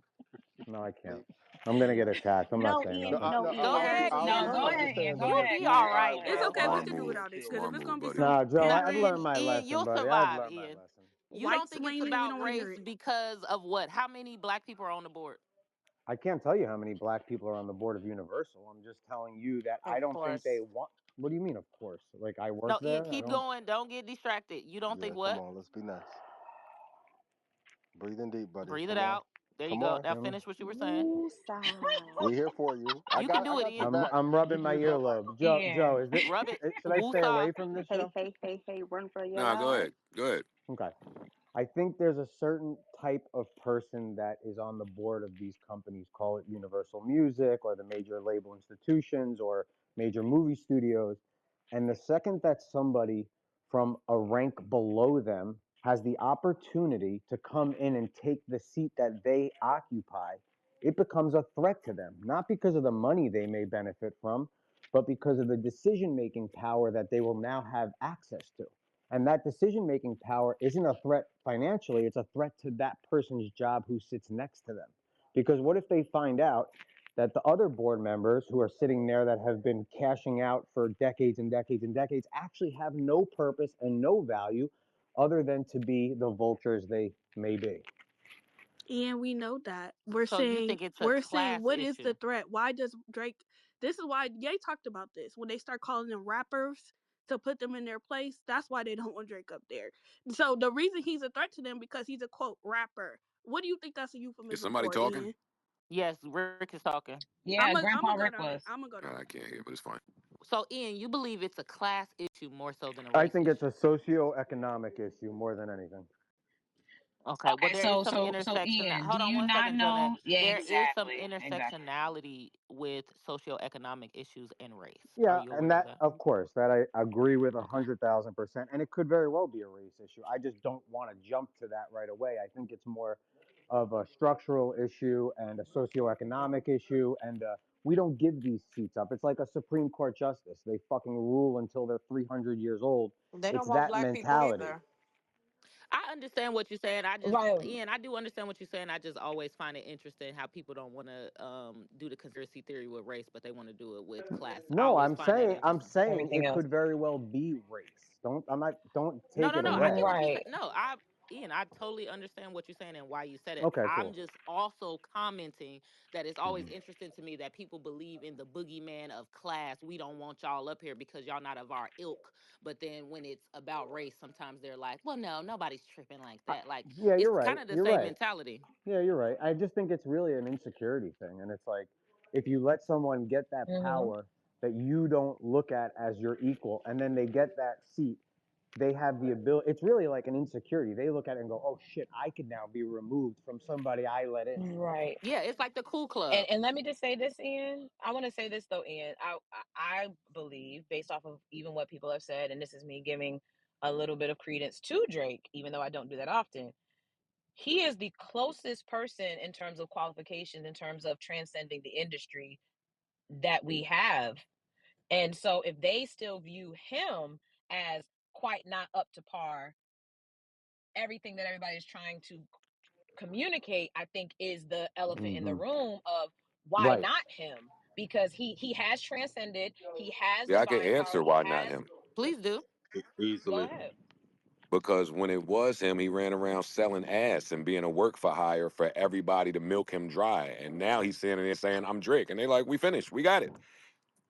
S2: No, I can't.
S4: he,
S2: I'm gonna
S4: he,
S2: get attacked. I'm not
S5: No,
S2: saying
S4: no,
S5: Ian.
S2: nothing.
S5: No,
S4: no,
S5: Ian.
S3: Go
S5: Go ahead,
S3: ahead,
S9: No,
S5: Ian.
S9: go
S3: Ian.
S5: Go
S9: ahead,
S5: ahead.
S9: Ian. Go
S3: You'll
S9: ahead.
S3: be
S9: Go
S3: all
S9: ahead. Go
S3: right,
S5: It's
S9: ahead.
S3: bro.
S5: okay. We
S1: Smart
S5: can do
S1: move.
S5: without it because
S1: Smart
S5: if it's gonna
S1: move,
S5: be
S1: buddy.
S5: some
S2: Nah, Joe, I've learned
S3: Ian,
S2: my
S3: Ian,
S2: lesson,
S3: you'll
S2: buddy. I've
S3: survive,
S2: learned my
S3: Ian.
S2: lesson.
S3: You
S5: white
S3: don't think it's
S5: splaining, we
S3: about
S5: don't want to hear
S3: race
S5: it.
S3: because of what? How many black people are on the board?
S2: I can't tell you how many black people are on the board of Universal. I'm just telling you that I
S3: Of
S2: don't think they
S3: course.
S2: want. What do you mean? Of course. Like I work
S3: No, Ian,
S2: there. I
S3: keep
S2: don't.
S3: going. Don't get distracted. You don't
S4: yeah,
S3: think
S4: come
S3: what?
S4: on, let's be nice. Breathing deep, buddy.
S3: Breathe it
S4: Come on,
S3: out. There you
S4: come
S3: go.
S4: on.
S3: Now
S2: You know,
S3: finish what you were saying.
S5: Woosah.
S4: We here for you. I
S3: You can
S4: got, I
S3: do it,
S4: got your
S3: Ian.
S4: back.
S2: I'm
S4: You
S2: rubbing
S4: can
S2: my
S4: use my black
S2: earlobe.
S4: card.
S2: Joe,
S9: Ian.
S2: is it?
S3: Rub it.
S2: Should I stay
S3: Woosah.
S2: away from this
S5: Hey,
S2: show?
S5: hey, hey, hey, run for your
S1: Nah, go
S5: life.
S1: ahead. Go ahead.
S2: Okay. I think there's a certain type of person that is on the board of these companies, call it Universal Music or the major label institutions or major movie studios. And the second that somebody from a rank below them has the opportunity to come in and take the seat that they occupy, it becomes a threat to them, not because of the money they may benefit from, but because of the decision making power that they will now have access to. And that decision making power isn't a threat financially, it's a threat to that person's job who sits next to them. Because what if they find out that the other board members who are sitting there that have been cashing out for decades and decades and decades actually have no purpose and no value other than to be the vultures they may be?
S5: And we know that.
S3: So you think it's a
S5: We're saying
S3: class
S5: what is the
S3: issue?
S5: threat? Why does Drake this is why Ye talked about this. When they start calling them rappers to put them in their place, that's why they don't want Drake up there. So the reason he's a threat to them because he's a quote rapper. What do you think that's a
S1: Is
S5: euphemism
S1: somebody
S5: for,
S1: talking?
S5: Ian?
S3: Yes, Rick is talking.
S9: Yeah,
S5: I'm
S9: Grandpa
S5: gonna go
S9: Rick
S5: down there.
S9: was.
S5: I'm gonna go down
S1: I
S5: there.
S1: can't hear, but it's fine.
S3: So Ian, you believe it's a class issue more so than a
S2: I
S3: race
S2: think it's a
S3: issue?
S2: socio-economic issue more than anything.
S3: Okay, well
S9: Okay,
S3: there is
S9: so
S3: some intersection.
S9: Ian, do
S3: Hold on
S9: you
S3: one
S9: not
S3: second, Jonette.
S9: know? Yeah,
S3: There is some
S9: exactly. Exactly.
S3: intersectionality with socioeconomic issues and race. Are
S2: Yeah,
S3: you
S2: and
S3: aware of
S2: that,
S3: that?
S2: of course, that I agree with
S3: Okay.
S2: 100,000%. And it could very well be a race issue. I just don't want to jump to that right away. I think it's more of a structural issue and a socioeconomic issue. And we don't give these seats up. It's like a Supreme Court justice. They fucking rule until they're 300 years old.
S8: They don't
S2: It's
S8: want
S2: that
S8: black people
S2: mentality.
S8: either.
S3: I understand what you're saying.
S9: Right.
S3: Ian, I do understand what you're saying. I just always find it interesting how people don't want to do the conspiracy theory with race, but they want to do it with class. I
S2: No,
S3: always find that
S2: I'm
S3: interesting.
S2: saying
S9: Everything
S2: it
S9: else.
S2: could very well be race. Don't
S3: No,
S2: take
S3: no,
S2: it
S3: no. I
S2: away.
S3: get what you're saying.
S9: Right.
S3: No, Ian, I totally understand what you're saying and why you said it.
S2: Okay,
S3: I'm
S2: cool.
S3: just also commenting that it's always
S2: Hmm.
S3: interesting to me that people believe in the boogeyman of class. We don't want y'all up here because y'all not of our ilk. But then when it's about race, sometimes they're like, well, no, nobody's tripping like
S2: I,
S3: that. Like
S2: yeah, you're
S3: it's
S2: right.
S3: kind of the
S2: You're
S3: same
S2: right.
S3: mentality.
S2: Yeah, you're right. I just think it's really an insecurity thing. And it's like, if you let someone get that
S9: Mm-hmm.
S2: power that you don't look at as your equal, and then they get that seat, they have the ability. It's really like an insecurity. They look at it and go, "Oh shit, I could now be removed from somebody I let in."
S9: Right.
S3: Yeah, it's like the cool club.
S9: And let me just say this, Ian. I want to say this though, Ian. I believe, based off of even what people have said, and this is me giving a little bit of credence to Drake, even though I don't do that often. He is the closest person in terms of qualifications, in terms of transcending the industry that we have. And so if they still view him as quite not up to par, everything that everybody is trying to communicate, I think, is the elephant in the room of why
S2: Right.
S9: not him? Because he has transcended, he has
S1: Yeah,
S9: the
S1: I can
S9: buying power,
S1: answer
S9: he
S1: why not
S9: has.
S1: him.
S3: Please do.
S9: Go
S4: Easily.
S9: ahead.
S1: Because when it was him, he ran around selling ass and being a work for hire for everybody to milk him dry. And now he's sitting there saying, I'm Drake. And they like, we finished. We got it.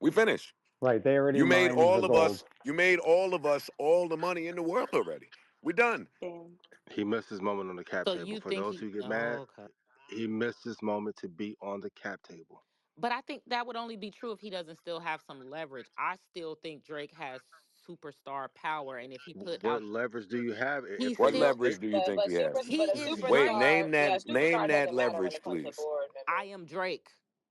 S1: We finished.
S2: Right. They already
S1: You made
S2: mined the
S1: all of
S2: gold.
S1: us, you made all of us all the money in the world already. We're done.
S6: Then
S4: He missed his moment on the cap
S3: So
S4: table.
S3: you
S4: For
S3: think
S4: those
S3: he?
S4: who get
S3: Oh,
S4: mad,
S3: okay.
S4: he missed his moment to be on the cap table.
S3: But I think that would only be true if he doesn't still have some leverage. I still think Drake has superstar power, and if he put
S4: What
S3: out,
S4: leverage do you have
S3: he
S4: if
S1: What
S4: it's
S3: still
S1: leverage do you think he has?
S3: he
S9: But a
S3: is
S1: Wait,
S3: Drake.
S9: superstar, yeah, a
S1: name
S9: superstar
S1: that
S9: doesn't matter when
S1: leverage,
S9: it comes to
S1: please.
S9: board
S3: I
S9: members.
S3: am Drake.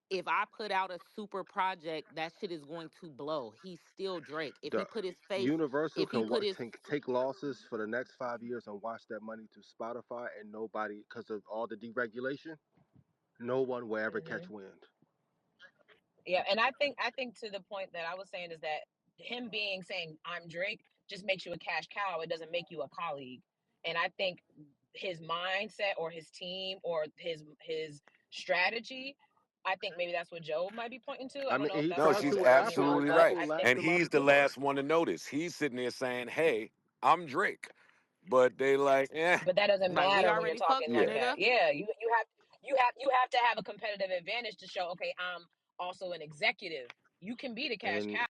S3: If I put out a super project, that shit is going to blow. He's still Drake. If he
S4: the
S3: put his face,
S4: Universal
S3: if he
S4: can
S3: put his,
S4: take losses for the next 5 years and watch that money to Spotify, and nobody, because of all the deregulation, no one will ever
S9: Hmm.
S4: catch wind.
S9: Yeah, and I think to the point that I was saying is that him being saying I'm Drake just makes you a cash cow. It doesn't make you a colleague. And I think his mindset or his team or his strategy, I think maybe that's what Joe might be pointing to. I
S4: I
S9: don't
S4: mean,
S9: know if
S4: he
S9: that's
S1: No,
S9: what
S4: tried
S9: he
S1: she's
S4: to.
S9: was pointing to,
S1: absolutely
S9: but
S1: right.
S4: Apple
S9: I
S4: laughed
S9: think
S1: And
S4: him out
S1: he's
S4: the
S1: the
S4: door.
S1: last one to notice. He's sitting there saying, hey, I'm Drake. But they like,
S9: but that doesn't
S3: like, we
S9: matter when you're
S3: already
S9: talking
S3: fucked you,
S9: like
S1: yeah.
S9: that.
S3: nigga.
S9: Yeah, you have to have a competitive advantage to show, okay, I'm also an executive. You can be the cash
S4: And
S9: cow.